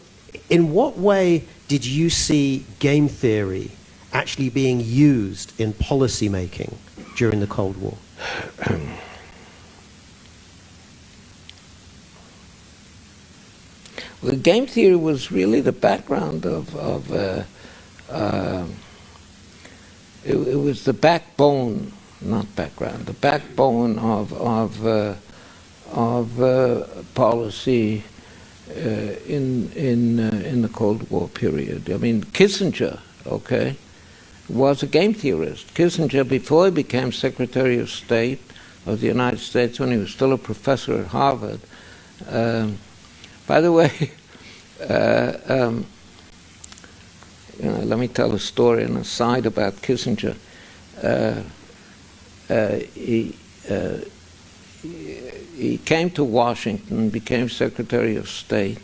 in what way did you see game theory actually being used in policy making during the Cold War? Well, game theory was really the background it was the backbone, not background, the backbone of policy in the Cold War period. I mean, Kissinger, okay, was a game theorist. Kissinger, before he became Secretary of State of the United States, when he was still a professor at Harvard. By the way, let me tell a story, an aside about Kissinger. he came to Washington, became Secretary of State,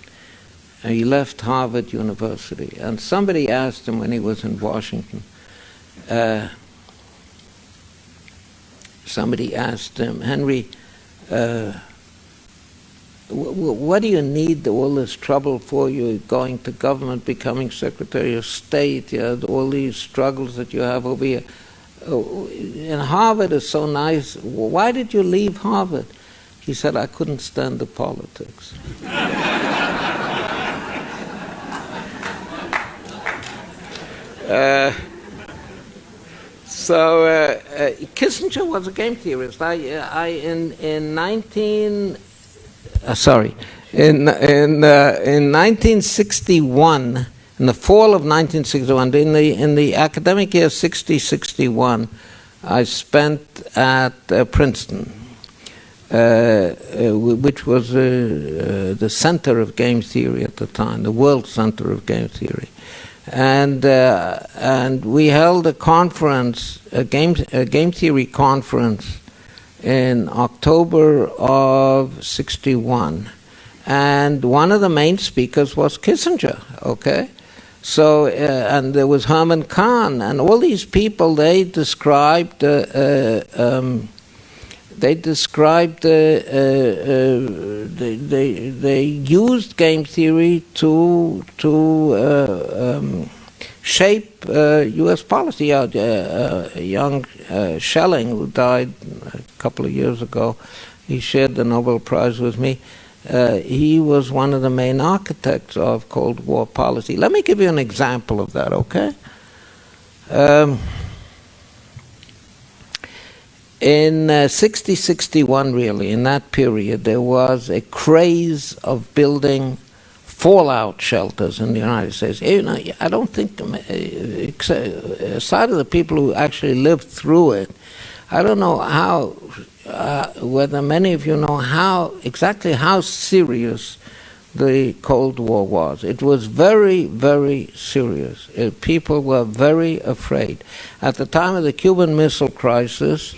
and he left Harvard University. And somebody asked him when he was in Washington, somebody asked him, Henry, what do you need all this trouble for? You're going to government, becoming Secretary of State, all these struggles that you have over here. And Harvard is so nice. Why did you leave Harvard? He said, I couldn't stand the politics. Kissinger was a game theorist. In 1961, in the fall of 1961, in the academic year 60-61, I spent at Princeton, which was the center of game theory at the time, the world center of game theory. And we held a conference, a game theory conference, in October of 61, and one of the main speakers was Kissinger. Okay, so and there was Herman Kahn, and all these people. They described they used game theory to shape U.S. policy. Young Schelling, who died a couple of years ago, he shared the Nobel Prize with me. He was one of the main architects of Cold War policy. Let me give you an example of that, okay? In 60-61, really, in that period, there was a craze of building fallout shelters in the United States. You know, I don't think, aside of the people who actually lived through it, I don't know how, whether many of you know exactly how serious the Cold War was. It was very, very serious. People were very afraid. At the time of the Cuban Missile Crisis,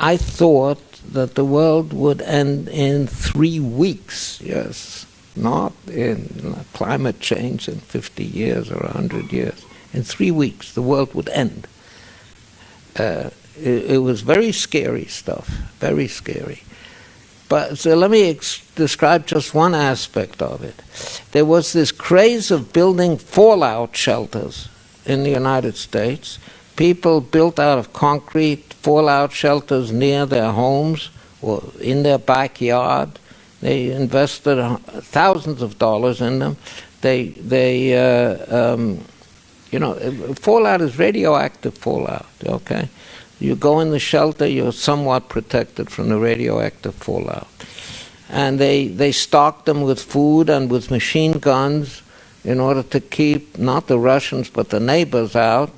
I thought that the world would end in 3 weeks, yes. Not in climate change in 50 years or 100 years. In 3 weeks, the world would end. It was very scary stuff, very scary. But so let me describe just one aspect of it. There was this craze of building fallout shelters in the United States. People built out of concrete fallout shelters near their homes or in their backyard. They invested thousands of dollars in them. Fallout is radioactive fallout, okay? You go in the shelter, you're somewhat protected from the radioactive fallout. And they stocked them with food and with machine guns in order to keep not the Russians but the neighbors out.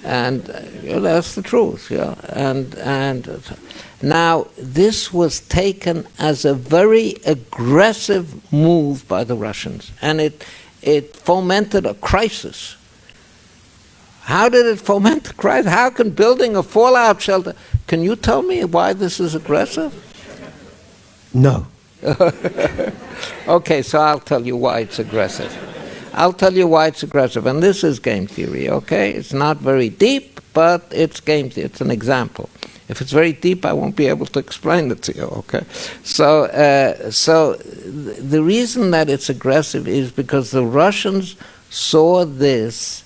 And that's the truth, yeah. And now this was taken as a very aggressive move by the Russians, and it fomented a crisis. How did it foment a crisis? How can building a fallout shelter? Can you tell me why this is aggressive? No. Okay, so I'll tell you why it's aggressive. I'll tell you why it's aggressive, and this is game theory, okay? It's not very deep, but it's game theory. It's an example. If it's very deep, I won't be able to explain it to you, okay? So the reason that it's aggressive is because the Russians saw this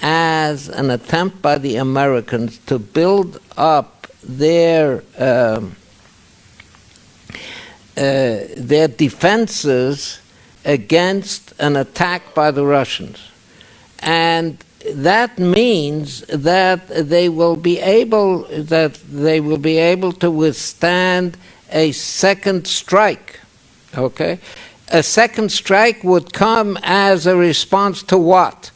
as an attempt by the Americans to build up their defenses against an attack by the Russians. And that means that they will be able to withstand a second strike. Okay? A second strike would come as a response to what?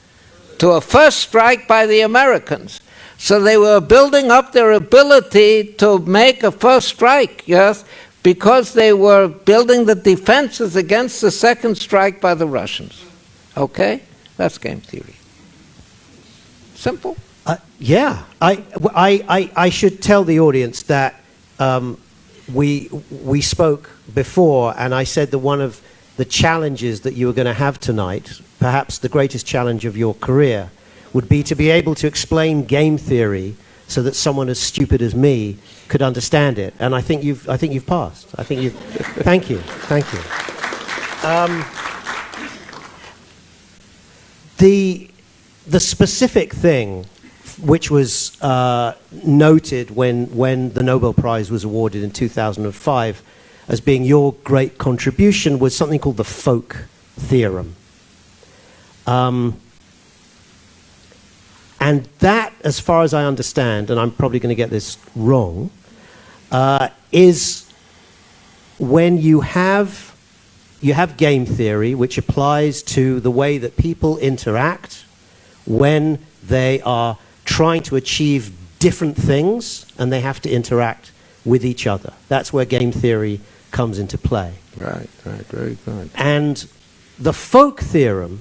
To a first strike by the Americans. So they were building up their ability to make a first strike, yes, because they were building the defenses against the second strike by the Russians. Okay? That's game theory. Simple? Yeah. I should tell the audience that we spoke before, and I said that one of the challenges that you were going to have tonight, perhaps the greatest challenge of your career, would be to be able to explain game theory so that someone as stupid as me could understand it. And I think you've passed. Thank you. The specific thing which was noted when the Nobel Prize was awarded in 2005 as being your great contribution was something called the folk theorem. And that, as far as I understand, and I'm probably going to get this wrong, is when you have game theory, which applies to the way that people interact when they are trying to achieve different things and they have to interact with each other. That's where game theory comes into play. Right, very good. And the folk theorem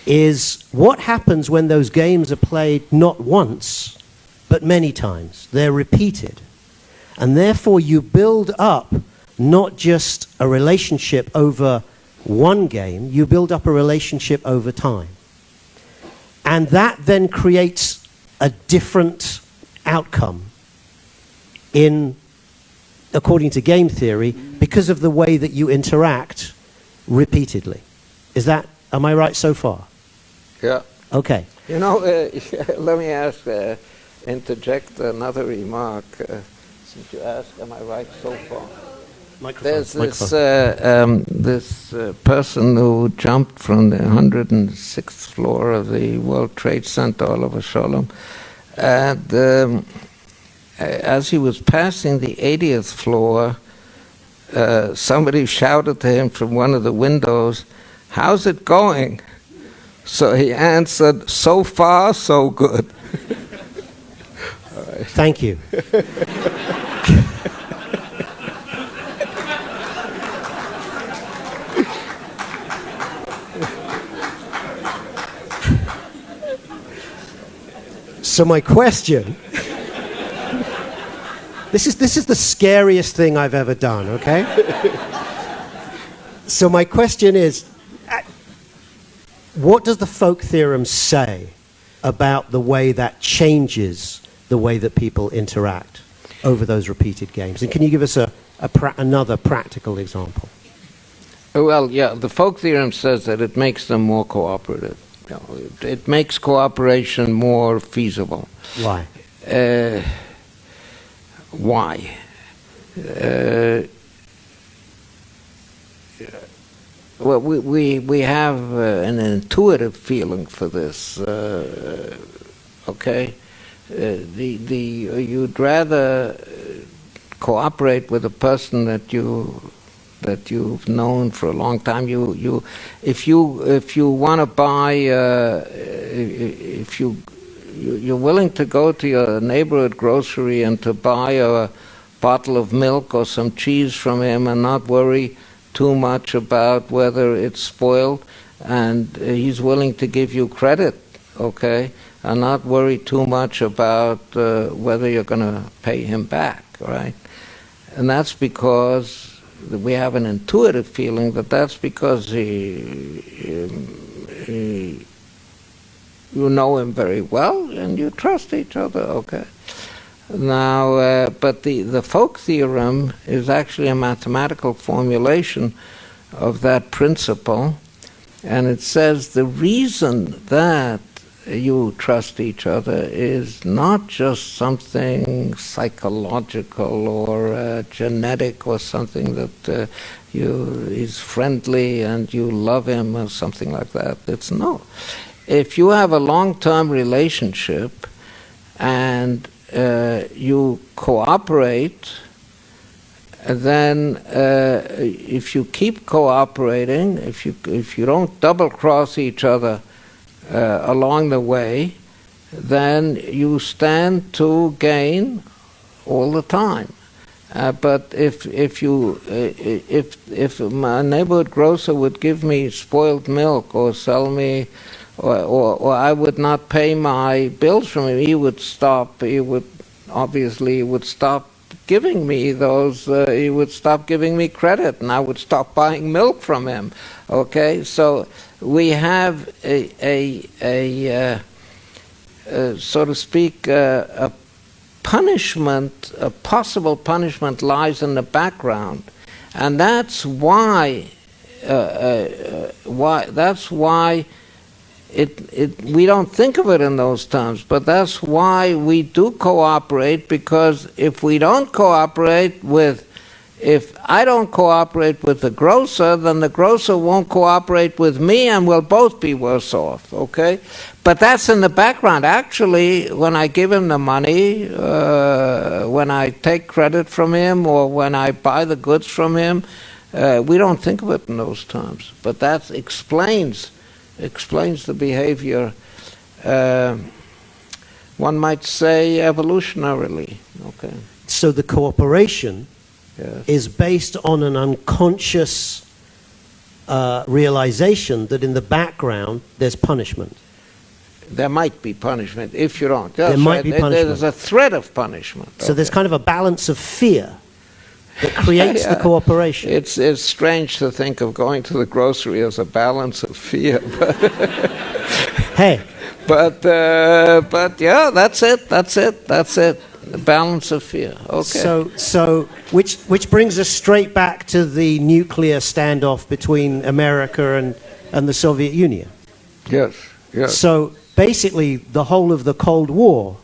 is what happens when those games are played not once, but many times. They're repeated. And therefore you build up not just a relationship over one game, you build up a relationship over time. And that then creates a different outcome according to game theory, because of the way that you interact repeatedly. Am I right so far? Yeah. Okay. Let me interject another remark. Since you asked, am I right so far? There's this person who jumped from the 106th floor of the World Trade Center, Oliver Sholem, and as he was passing the 80th floor, somebody shouted to him from one of the windows, "How's it going?" So he answered, "So far, so good." All right. Thank you. So my question, this is the scariest thing I've ever done, okay? So my question is, what does the folk theorem say about the way that changes the way that people interact over those repeated games? And can you give us another practical example? Well, yeah, the folk theorem says that it makes them more cooperative. It makes cooperation more feasible. Why? Why? Well, we have an intuitive feeling for this. Okay, you'd rather cooperate with a person that you've known for a long time. If you want to buy, you're willing to go to your neighborhood grocery and to buy a bottle of milk or some cheese from him and not worry too much about whether it's spoiled, and he's willing to give you credit, okay, and not worry too much about whether you're going to pay him back, right? And that's because we have an intuitive feeling that's because you know him very well and you trust each other, okay? Now, but the folk theorem is actually a mathematical formulation of that principle, and it says the reason that you trust each other is not just something psychological or genetic or something that he's friendly and you love him or something like that. It's no. If you have a long-term relationship and you cooperate, then if you keep cooperating, if you don't double-cross each other along the way, then you stand to gain all the time. But if my neighborhood grocer would give me spoiled milk or sell me, or I would not pay my bills from him, he would stop giving me those, he would stop giving me credit, and I would stop buying milk from him. Okay, so we have a so to speak, a punishment, a possible punishment lies in the background, and that's why we don't think of it in those terms, but that's why we do cooperate, because if we don't cooperate with, if I don't cooperate with the grocer, then the grocer won't cooperate with me, and we'll both be worse off, okay? But that's in the background. Actually, when I give him the money, when I take credit from him, or when I buy the goods from him, we don't think of it in those terms. But that explains the behavior, one might say, evolutionarily. Okay. So the cooperation Yes. is based on an unconscious realization that in the background there's punishment. There might be punishment if you don't. There might be punishment. There's a threat of punishment. So there's kind of a balance of fear that creates the cooperation. It's strange to think of going to the grocery as a balance of fear. Hey. But yeah, that's it. The balance of fear. Okay. So which brings us straight back to the nuclear standoff between America and the Soviet Union. Yes. So basically, the whole of the Cold War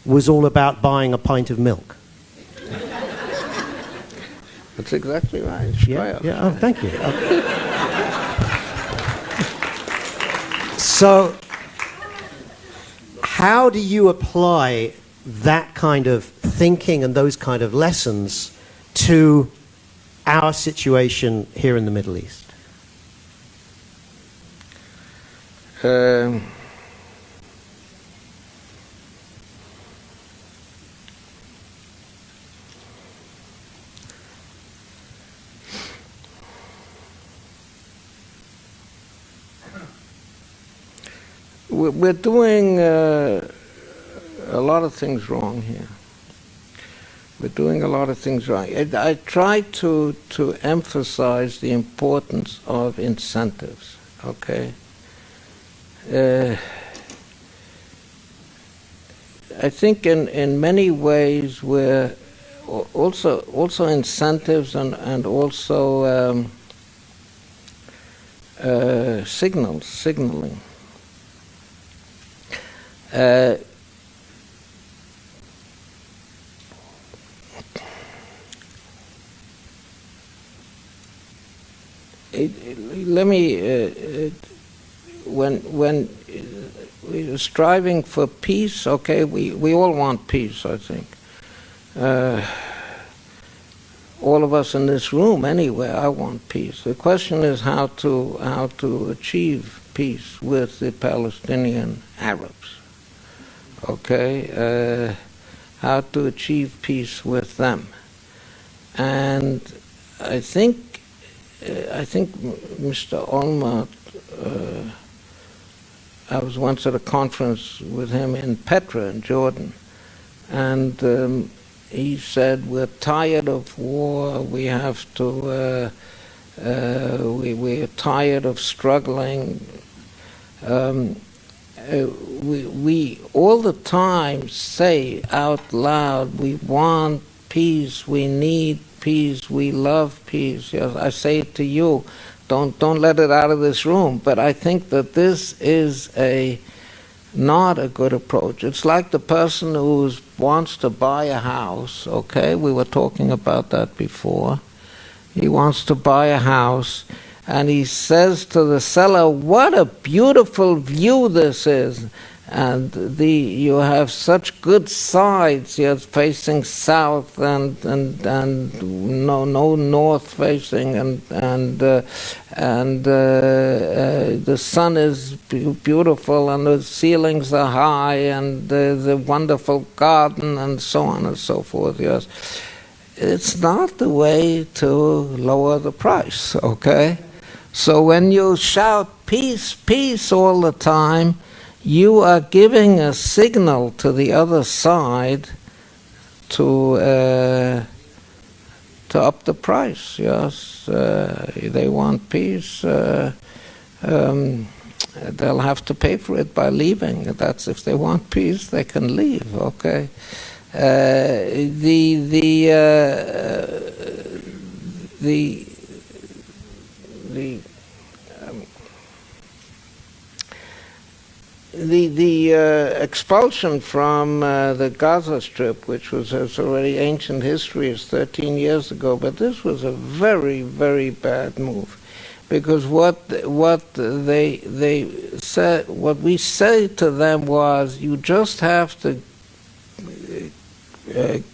was all about buying a pint of milk. That's exactly right. Yeah. Oh, thank you. So, how do you apply that kind of thinking and those kind of lessons to our situation here in the Middle East? We're doing a lot of things wrong here. We're doing a lot of things wrong. I try to emphasize the importance of incentives, okay? I think in many ways we're also incentives and also signaling. Let me. When we're striving for peace, okay, we all want peace. I think all of us in this room, anyway. I want peace. The question is how to achieve peace with the Palestinian Arabs. Okay, how to achieve peace with them, and I think Mr. Aumann, I was once at a conference with him in Petra in Jordan, and he said, we're tired of war, we have to, we're tired of struggling. We all the time say out loud, we want peace, we need peace, we love peace. Yes, I say it to you. Don't let it out of this room. But I think that this is not a good approach. It's like the person who wants to buy a house. Okay, we were talking about that before. He wants to buy a house, and he says to the seller, "What a beautiful view this is! And you have such good sides. You're facing south and no north facing, and the sun is beautiful, and the ceilings are high, and the wonderful garden, and so on and so forth." Yes, it's not the way to lower the price. Okay, so when you shout peace, peace all the time, you are giving a signal to the other side to up the price. Yes, they want peace. They'll have to pay for it by leaving. That's if they want peace, they can leave. Okay. The expulsion from the Gaza Strip, which was as already ancient history, is 13 years ago, but this was a very, very bad move, because what they said, what we said to them was, you just have to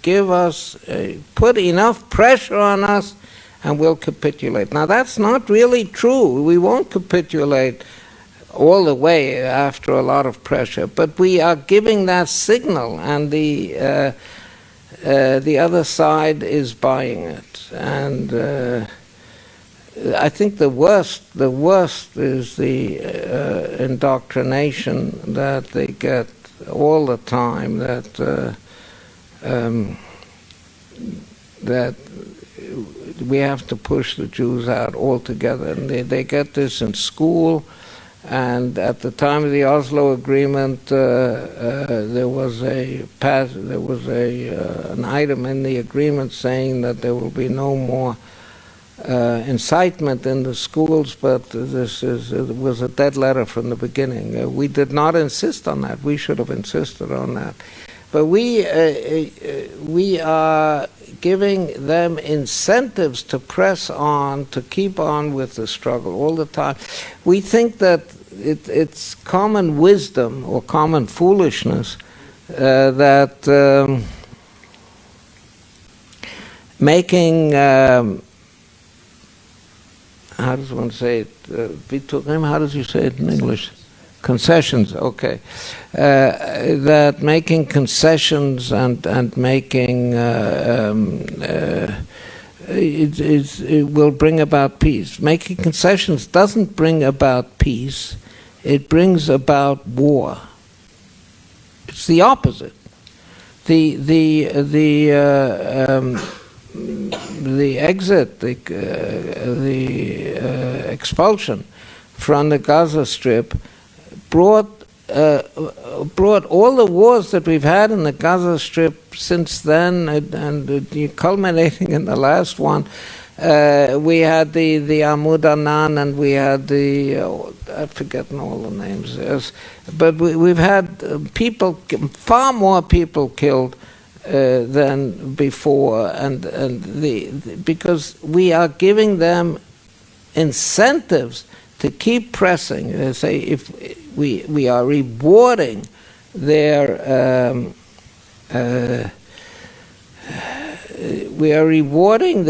give us, put enough pressure on us, and we'll capitulate. Now that's not really true. We won't capitulate all the way after a lot of pressure, but we are giving that signal, and the other side is buying it. And I think the worst is the indoctrination that they get all the time, that we have to push the Jews out altogether, and they get this in school. And at the time of the Oslo Agreement, there was an item in the agreement saying that there will be no more incitement in the schools, but it was a dead letter from the beginning. We did not insist on that. We should have insisted on that. But we are giving them incentives to press on, to keep on with the struggle all the time. We think that it's common wisdom or common foolishness that making, how does one say it? How does you say it in English? Concessions, okay. That making concessions and making it will bring about peace. Making concessions doesn't bring about peace. It brings about war. It's the opposite. The exit, the expulsion from the Gaza Strip brought all the wars that we've had in the Gaza Strip since then, and culminating in the last one. We had the Amud Anan, and we had I've forgotten all the names. Yes. But we've had far more people killed than before, and because we are giving them incentives to keep pressing. They say if we are rewarding their moves. We are rewarding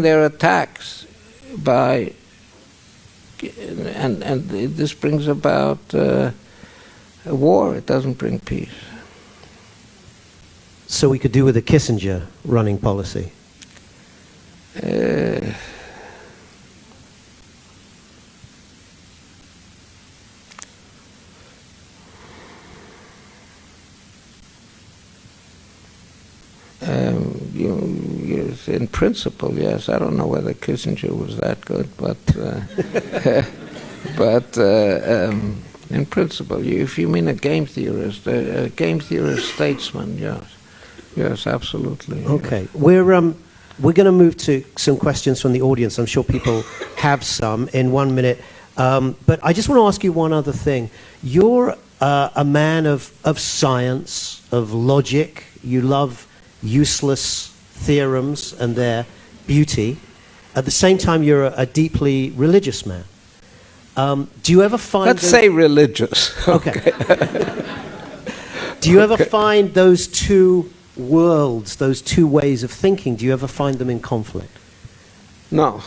their attacks by, and this brings about a war. It doesn't bring peace. So we could do with a Kissinger running policy. In principle, yes. I don't know whether Kissinger was that good, but in principle, if you mean a game theorist statesman, yes, absolutely. Okay, we're going to move to some questions from the audience. I'm sure people have some in 1 minute, but I just want to ask you one other thing. You're a man of science, of logic. You love useless theorems and their beauty. At the same time, you're a deeply religious man. Do you ever find... Let's say religious. Okay. Do you ever find those two worlds, those two ways of thinking, do you ever find them in conflict? No.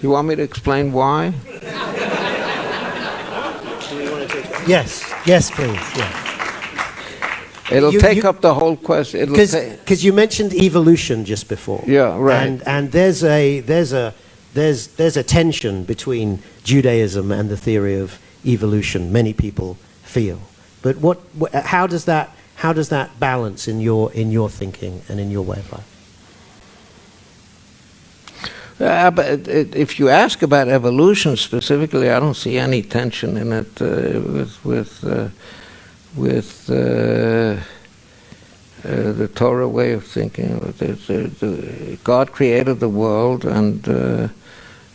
You want me to explain why? Yes, please. Yeah. It'll take up the whole question. Because you mentioned evolution just before. Yeah, right. And there's a tension between Judaism and the theory of evolution. Many people feel. But how does that balance in your thinking and in your way of life? But if you ask about evolution specifically, I don't see any tension in it with the Torah way of thinking. God created the world, and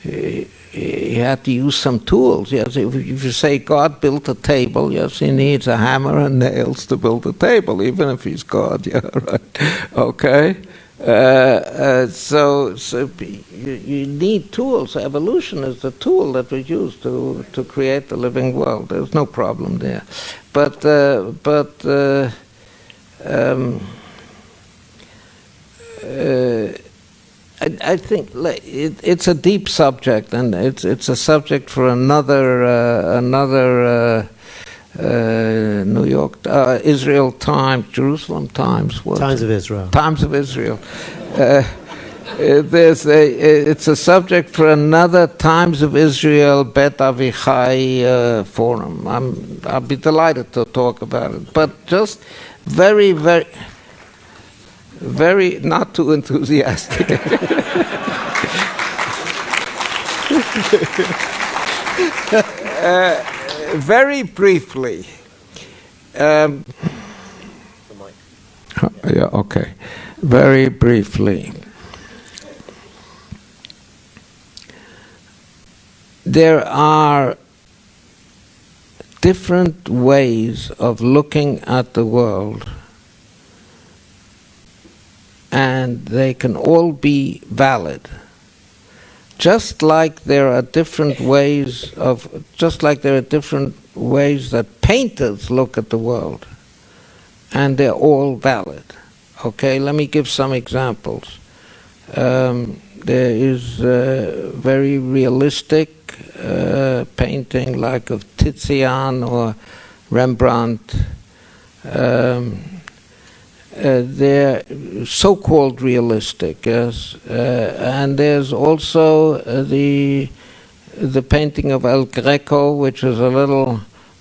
he had to use some tools. Yes, if you say God built a table, yes, he needs a hammer and nails to build a table, even if he's God. Yeah, right. Okay. So you need tools. Evolution is the tool that we use to create the living world. There's no problem there. But I think it's a deep subject, and it's a subject for another New York, Israel Times, Jerusalem Times. Times of Israel. Times of Israel. It's a subject for another Times of Israel Beit Avichai forum. I'll be delighted to talk about it, but just very, very, very not too enthusiastic. Very briefly. Yeah, okay. Very briefly. There are different ways of looking at the world, and they can all be valid. Just like there are different ways that painters look at the world, and they're all valid. Okay, let me give some examples. There is very realistic painting like of Tizian or Rembrandt. They're so-called realistic, yes, and there's also the painting of El Greco, which is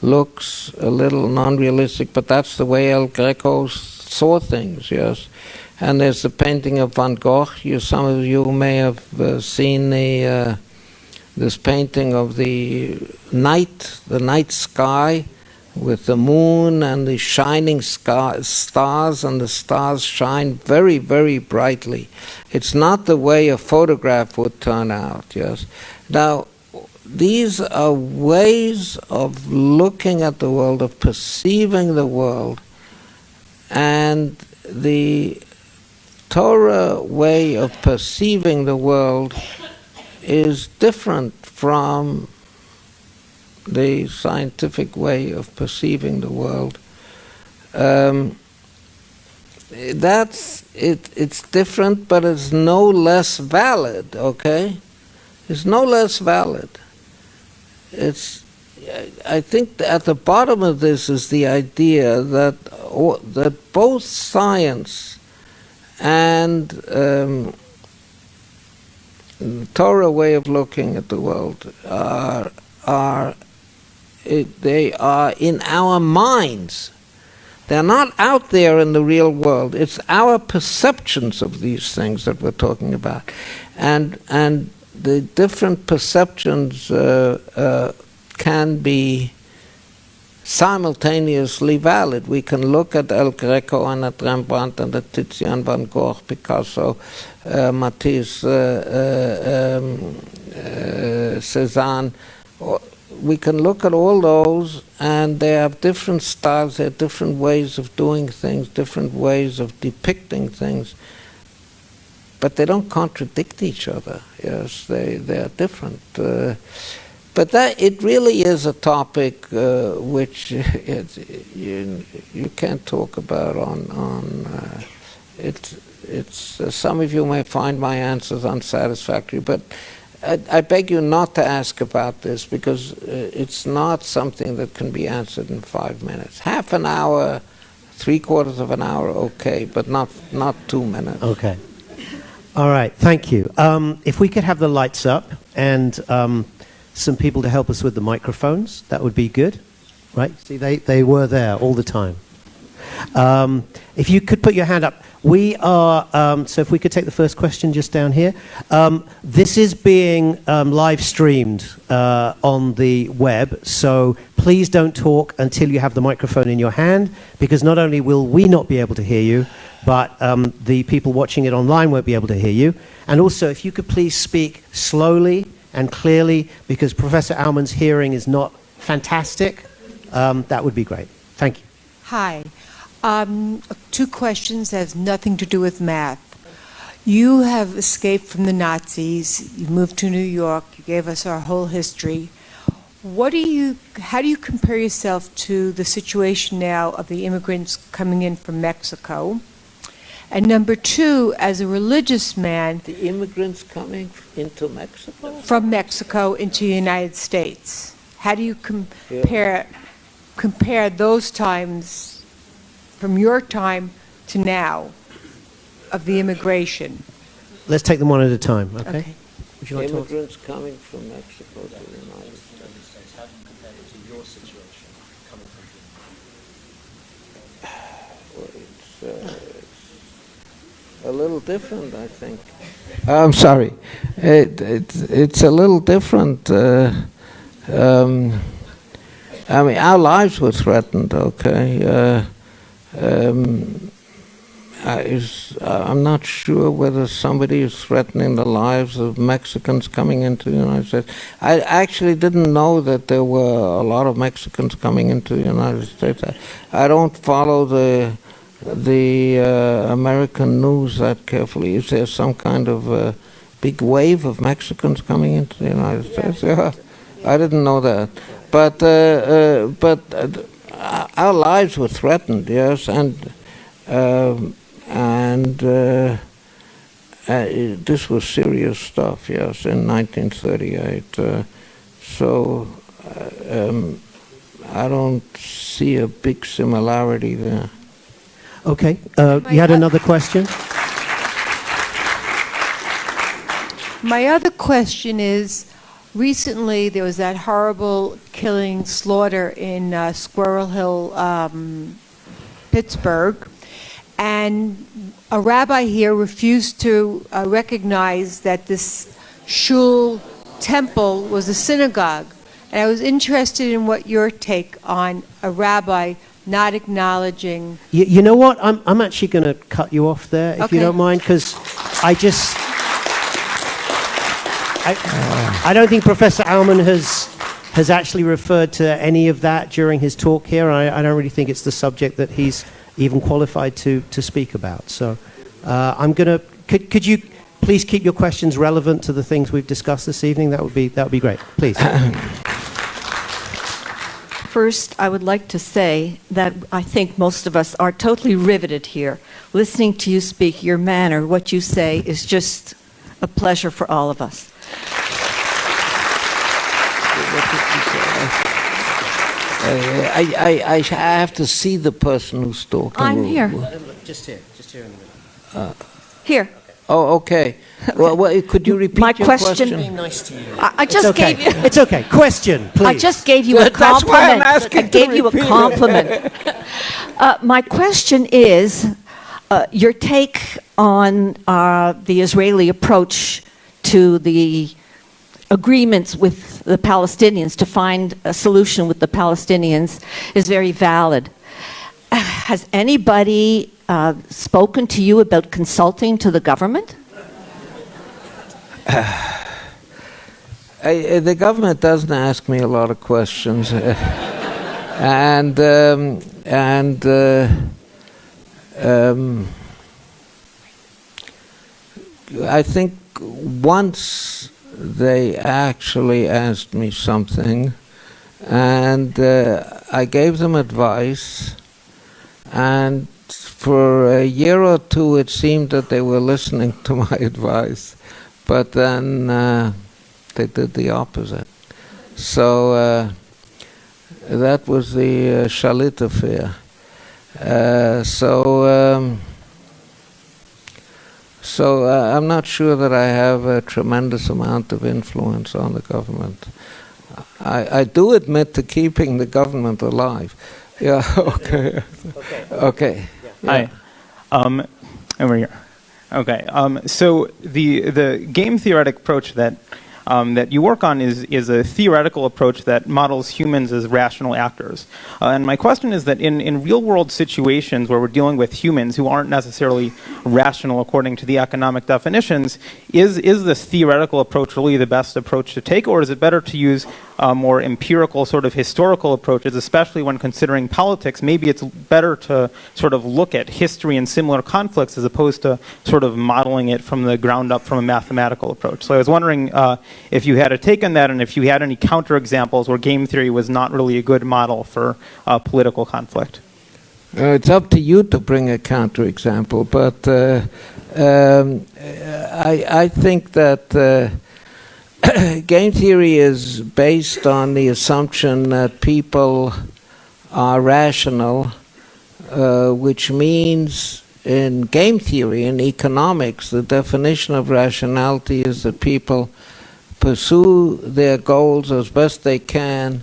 looks a little non-realistic, but that's the way El Greco saw things, yes. And there's the painting of Van Gogh. Some of you may have seen this painting of the night sky, with the moon and the shining stars, and the stars shine very, very brightly. It's not the way a photograph would turn out, yes. Now, these are ways of looking at the world, of perceiving the world, and the Torah way of perceiving the world is different from the scientific way of perceiving the world. It's different, but it's no less valid, okay? It's no less valid. I think at the bottom of this is the idea that both science and Torah way of looking at the world they are in our minds. They're not out there in the real world. It's our perceptions of these things that we're talking about, and the different perceptions can be simultaneously valid. We can look at El Greco and at Rembrandt and at Tizian, Van Gogh, Picasso, Matisse, Cézanne. We can look at all those, and they have different styles, they have different ways of doing things, different ways of depicting things, but they don't contradict each other. Yes, they are different. But it really is a topic which you can't talk about on it's some of you may find my answers unsatisfactory, but I beg you not to ask about this, because it's not something that can be answered in 5 minutes. Half an hour, 3/4 of an hour, okay, but not 2 minutes. Okay. All right, thank you. If we could have the lights up and some people to help us with the microphones, that would be good. Right? See, they were there all the time. If you could put your hand up. We are, so if we could take the first question just down here. This is being live streamed on the web, so please don't talk until you have the microphone in your hand, because not only will we not be able to hear you, but the people watching it online won't be able to hear you. And also, if you could please speak slowly and clearly, because Professor Aumann's hearing is not fantastic, that would be great. Thank you. Hi. Two questions that have nothing to do with math. You have escaped from the Nazis. You moved to New York. You gave us our whole history. How do you compare yourself to the situation now of the immigrants coming in from Mexico? And number two, as a religious man... The immigrants coming into Mexico? From Mexico into the United States. How do you compare those times from your time to now of the immigration? Let's take them one at a time, okay? Would you like immigrants coming from Mexico to the United States. How do you compare it to your situation coming from Well, it's a little different, I think. I'm sorry. It's a little different. I mean, our lives were threatened, okay? I'm not sure whether somebody is threatening the lives of Mexicans coming into the United States. I actually didn't know that there were a lot of Mexicans coming into the United States. I don't follow the American news that carefully. Is there some kind of big wave of Mexicans coming into the United States? Yeah, I didn't know that. But our lives were threatened, yes, and this was serious stuff, yes, in 1938. So I don't see a big similarity there. Okay, you had another question? My other question is, recently there was that horrible killing, slaughter in Squirrel Hill, Pittsburgh, and a rabbi here refused to recognize that this shul temple was a synagogue. And I was interested in what your take on a rabbi not acknowledging... You know what? I'm actually going to cut you off there, if you don't mind, because I don't think Professor Aumann has actually referred to any of that during his talk here. I don't really think it's the subject that he's even qualified to speak about. So I'm going to... Could you please keep your questions relevant to the things we've discussed this evening? That would be great. Please. First, I would like to say that I think most of us are totally riveted here. Listening to you speak, your manner, what you say is just a pleasure for all of us. I have to see the person who's talking. I'm here. Just here in the middle. Here. Oh, okay. Well, could you repeat My your question? Being nice to you. I just gave you... It's okay. Question, please. I just gave you a That's why I'm compliment. asking I gave you a to repeat it. compliment. My question is your take on the Israeli approach to the agreements with the Palestinians to find a solution with the Palestinians is very valid. Has anybody spoken to you about consulting to the government? The government doesn't ask me a lot of questions, and I think once they actually asked me something, and I gave them advice, and for a year or two it seemed that they were listening to my advice, but then they did the opposite. So that was the Shalit affair. So I'm not sure that I have a tremendous amount of influence on the government. I do admit to keeping the government alive. Yeah, okay. Okay. Hi. Over here. Okay. So the game theoretic approach that that you work on is a theoretical approach that models humans as rational actors. And my question is that in real world situations where we're dealing with humans who aren't necessarily rational according to the economic definitions, is this theoretical approach really the best approach to take, or is it better to use more empirical sort of historical approaches, especially when considering politics? Maybe it's better to sort of look at history and similar conflicts as opposed to sort of modeling it from the ground up from a mathematical approach. So I was wondering if you had a take on that, and if you had any counterexamples where game theory was not really a good model for political conflict. It's up to you to bring a counterexample, but I think that game theory is based on the assumption that people are rational, which means in game theory, in economics, the definition of rationality is that people pursue their goals as best they can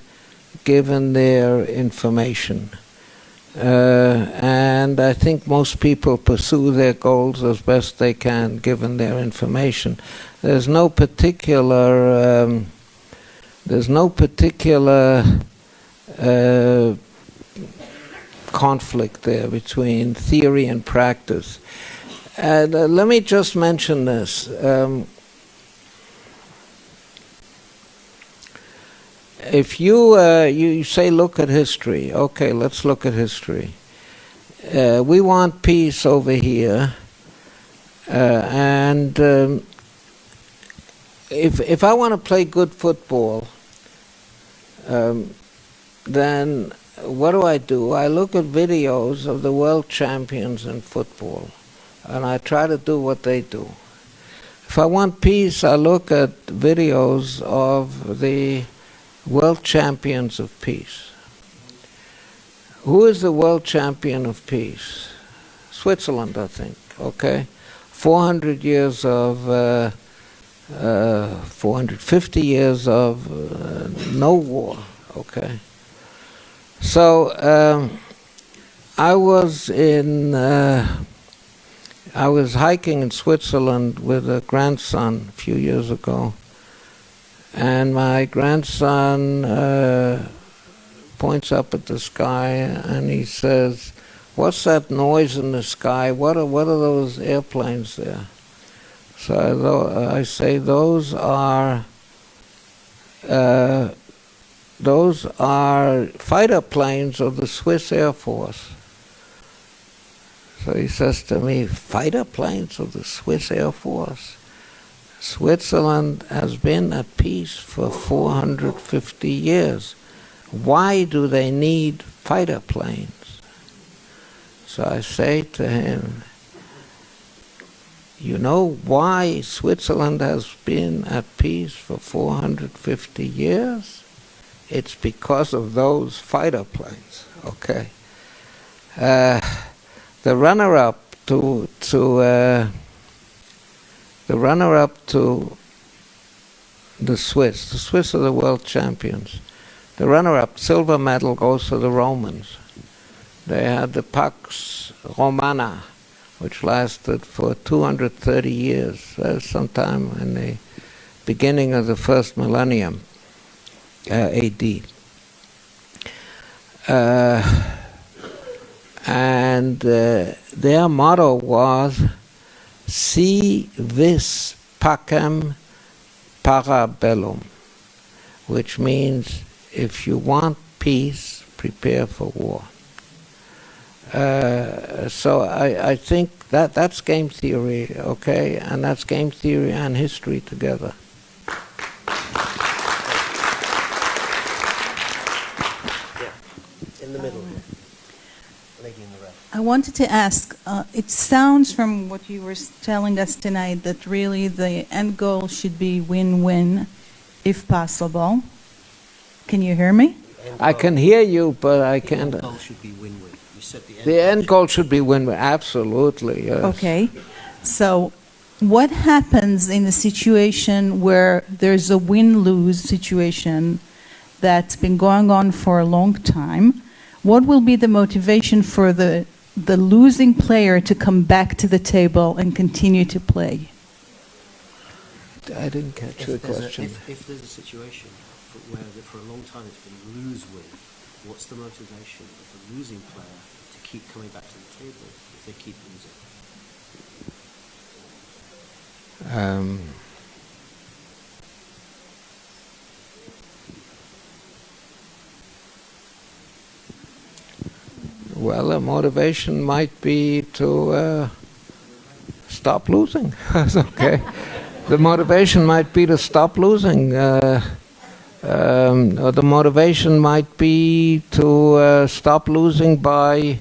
given their information. And I think most people pursue their goals as best they can given their information. There's no particular conflict there between theory and practice. And let me just mention this. If you say look at history, okay, let's look at history. We want peace over here, and if I want to play good football, then what do? I look at videos of the world champions in football, and I try to do what they do. If I want peace, I look at videos of the world champions of peace. Who is the world champion of peace? Switzerland, I think, okay? 400 years of, 450 years of no war, okay? So I was hiking in Switzerland with a grandson a few years ago, and my grandson points up at the sky and he says, "What's that noise in the sky? What are those airplanes there?" So I say, those are fighter planes of the Swiss Air Force. So he says to me, "Fighter planes of the Swiss Air Force? Switzerland has been at peace for 450 years. Why do they need fighter planes?" So I say to him, "You know why Switzerland has been at peace for 450 years? It's because of those fighter planes." Okay. The runner-up to the Swiss are the world champions. The runner-up silver medal goes to the Romans. They had the Pax Romana, which lasted for 230 years, sometime in the beginning of the first millennium, AD. And their motto was, "Si vis pacem para bellum," which means, if you want peace, prepare for war. So I think that's game theory, okay? And that's game theory and history together. In the middle here. Lady in the red. I wanted to ask, it sounds from what you were telling us tonight that really the end goal should be win-win, if possible. Can you hear me? I can hear you, but I can't. The end goal should be win-win. You said The end goal should be win-win, absolutely, yes. Okay. So what happens in a situation where there's a win-lose situation that's been going on for a long time, what will be the motivation for the losing player to come back to the table and continue to play? I didn't catch the question. If there's a situation where for a long time it's been lose-win, what's the motivation of the losing player to keep coming back to the table if they keep losing? Well, the motivation might be to stop losing. That's okay. The motivation might be to stop losing. Or the motivation might be to stop losing by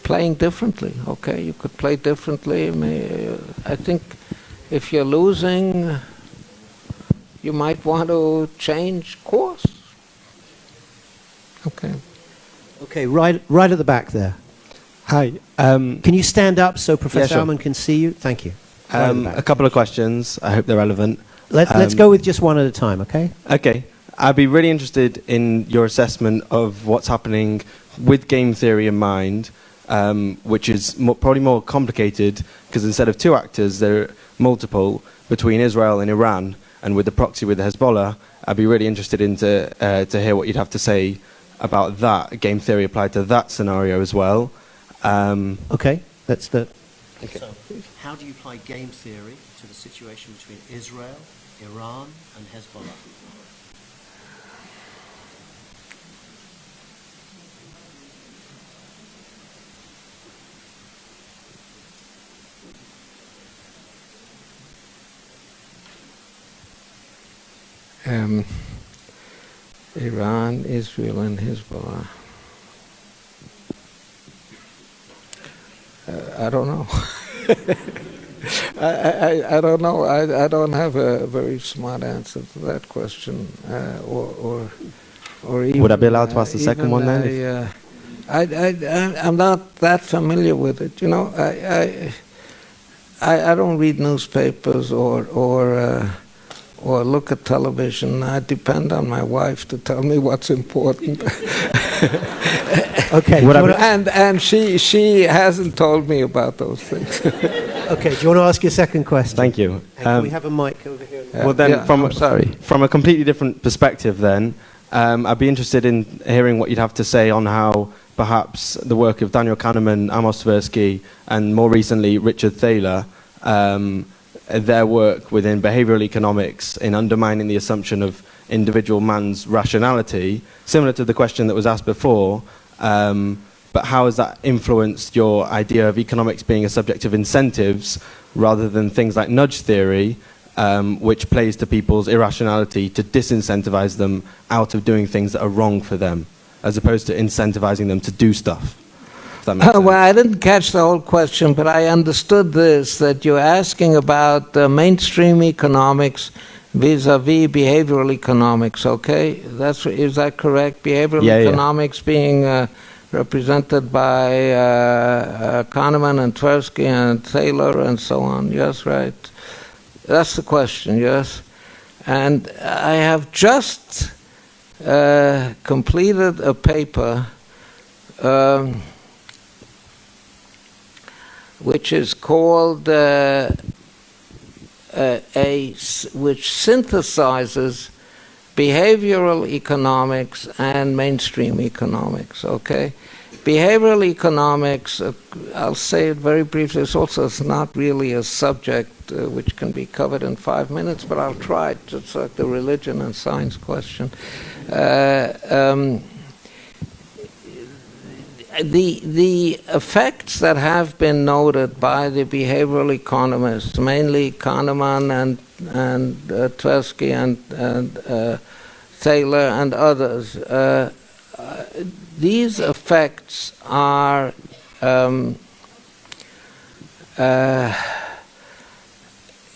playing differently. Okay, you could play differently. I think if you're losing, you might want to change course. Okay. Okay, right at the back there. Hi. Can you stand up so Professor sure. Aumann can see you? Thank you. Right at the back. A couple of questions. I hope they're relevant. Let's go with just one at a time, okay? Okay. I'd be really interested in your assessment of what's happening with game theory in mind, which is probably more complicated because instead of two actors, there are multiple between Israel and Iran, and with the proxy with the Hezbollah. I'd be really interested to hear what you'd have to say about that game theory applied to that scenario as well. Okay, that's the... Okay. So, how do you apply game theory to the situation between Israel, Iran, and Hezbollah? Iran, Israel, and Hezbollah. I don't know. I don't know. I don't have a very smart answer to that question, or even. Would I be allowed to ask the second one then? I'm not that familiar with it. You know, I don't read newspapers or look at television. I depend on my wife to tell me what's important. Okay. And she hasn't told me about those things. Okay, do you want to ask your second question? Thank you. And can we have a mic over here? Well, then, I'm sorry. From a completely different perspective, then, I'd be interested in hearing what you'd have to say on how perhaps the work of Daniel Kahneman, Amos Tversky, and more recently Richard Thaler, their work within behavioral economics in undermining the assumption of individual man's rationality, similar to the question that was asked before, but how has that influenced your idea of economics being a subject of incentives rather than things like nudge theory, which plays to people's irrationality to disincentivize them out of doing things that are wrong for them, as opposed to incentivizing them to do stuff? Well, I didn't catch the whole question, but I understood this, that you're asking about mainstream economics vis-a-vis behavioral economics, okay? Is that correct? Behavioral economics being represented by Kahneman and Tversky and Thaler and so on. Yes, right. That's the question, yes. And I have just completed a paper which is called which synthesizes behavioral economics and mainstream economics, okay? Behavioral economics, I'll say it very briefly, it's not really a subject which can be covered in 5 minutes, but I'll try it, just like the religion and science question. The effects that have been noted by the behavioral economists, mainly Kahneman and Tversky and Thaler and others, these effects are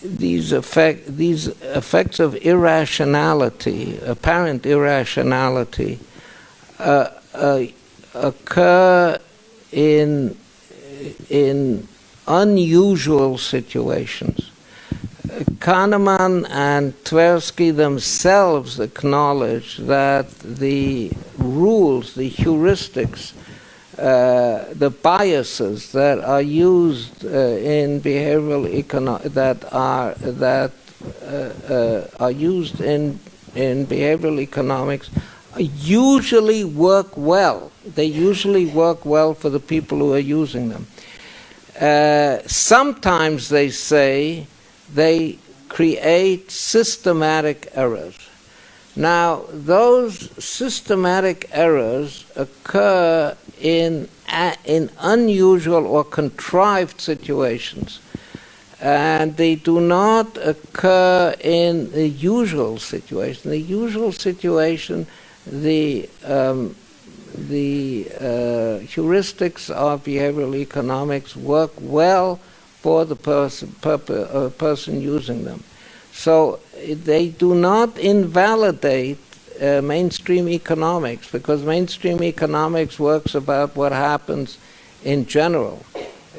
these effects of irrationality, apparent irrationality, occur in unusual situations. Kahneman and Tversky themselves acknowledge that the rules, the heuristics, the biases that are used in behavioral in behavioral economics usually work well. They usually work well for the people who are using them. Sometimes they say they create systematic errors. Now, those systematic errors occur in unusual or contrived situations, and they do not occur in the usual situation. The usual situation, the heuristics of behavioral economics work well for the person using them. So they do not invalidate mainstream economics, because mainstream economics works about what happens in general.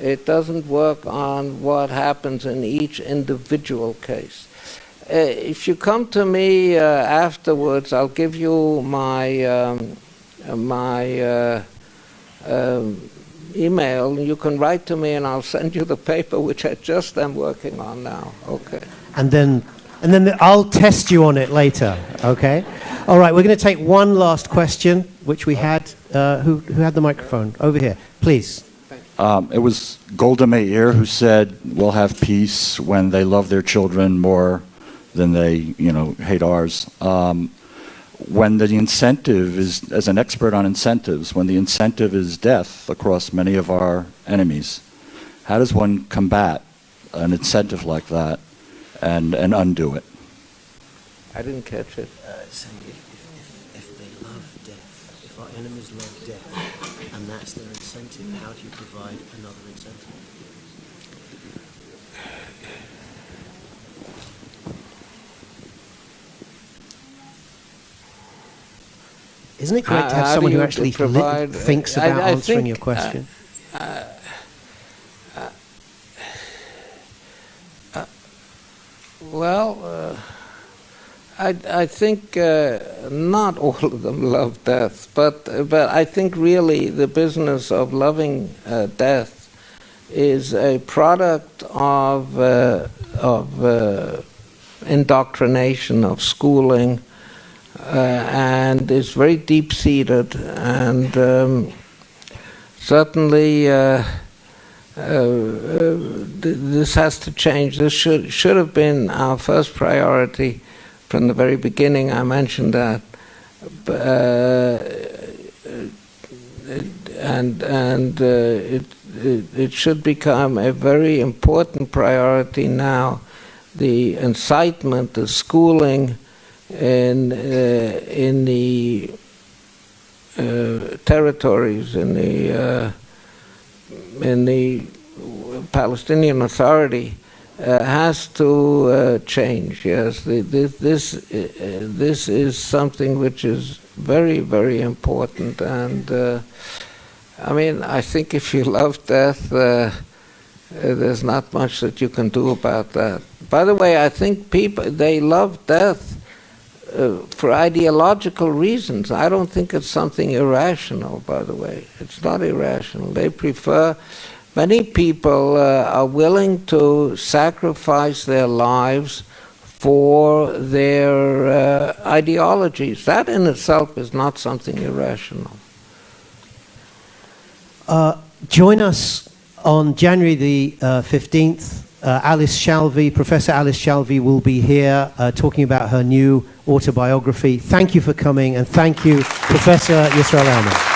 It doesn't work on what happens in each individual case. If you come to me afterwards, I'll give you my email. You can write to me and I'll send you the paper which I just am working on now. Okay. And then I'll test you on it later, okay? All right, we're going to take one last question, which we had. Who had the microphone? Over here, please. It was Golda Meir who said, "We'll have peace when they love their children more than they, hate ours." When the incentive is, as an expert on incentives, when the incentive is death across many of our enemies, how does one combat an incentive like that and undo it? I didn't catch it. Saying if they love death, if our enemies love death, and that's their incentive, how do you provide another incentive? Isn't it great to have someone who actually thinks about answering your question? I think not all of them love death, but I think really the business of loving death is a product of indoctrination, of schooling, and is very deep-seated, and certainly this has to change. This should have been our first priority from the very beginning. I mentioned that, and it should become a very important priority now. The incitement, the schooling in the territories, in the Palestinian Authority, has to change. Yes, this is something which is very, very important. And I think if you love death, there's not much that you can do about that. By the way, I think they love death for ideological reasons. I don't think it's something irrational, by the way. It's not irrational. They prefer, many people are willing to sacrifice their lives for their ideologies. That in itself is not something irrational. Join us on January the 15th. Alice Shalvey, Professor Alice Shalvey will be here talking about her new autobiography. Thank you for coming, and thank you, Professor Yisrael Aumann.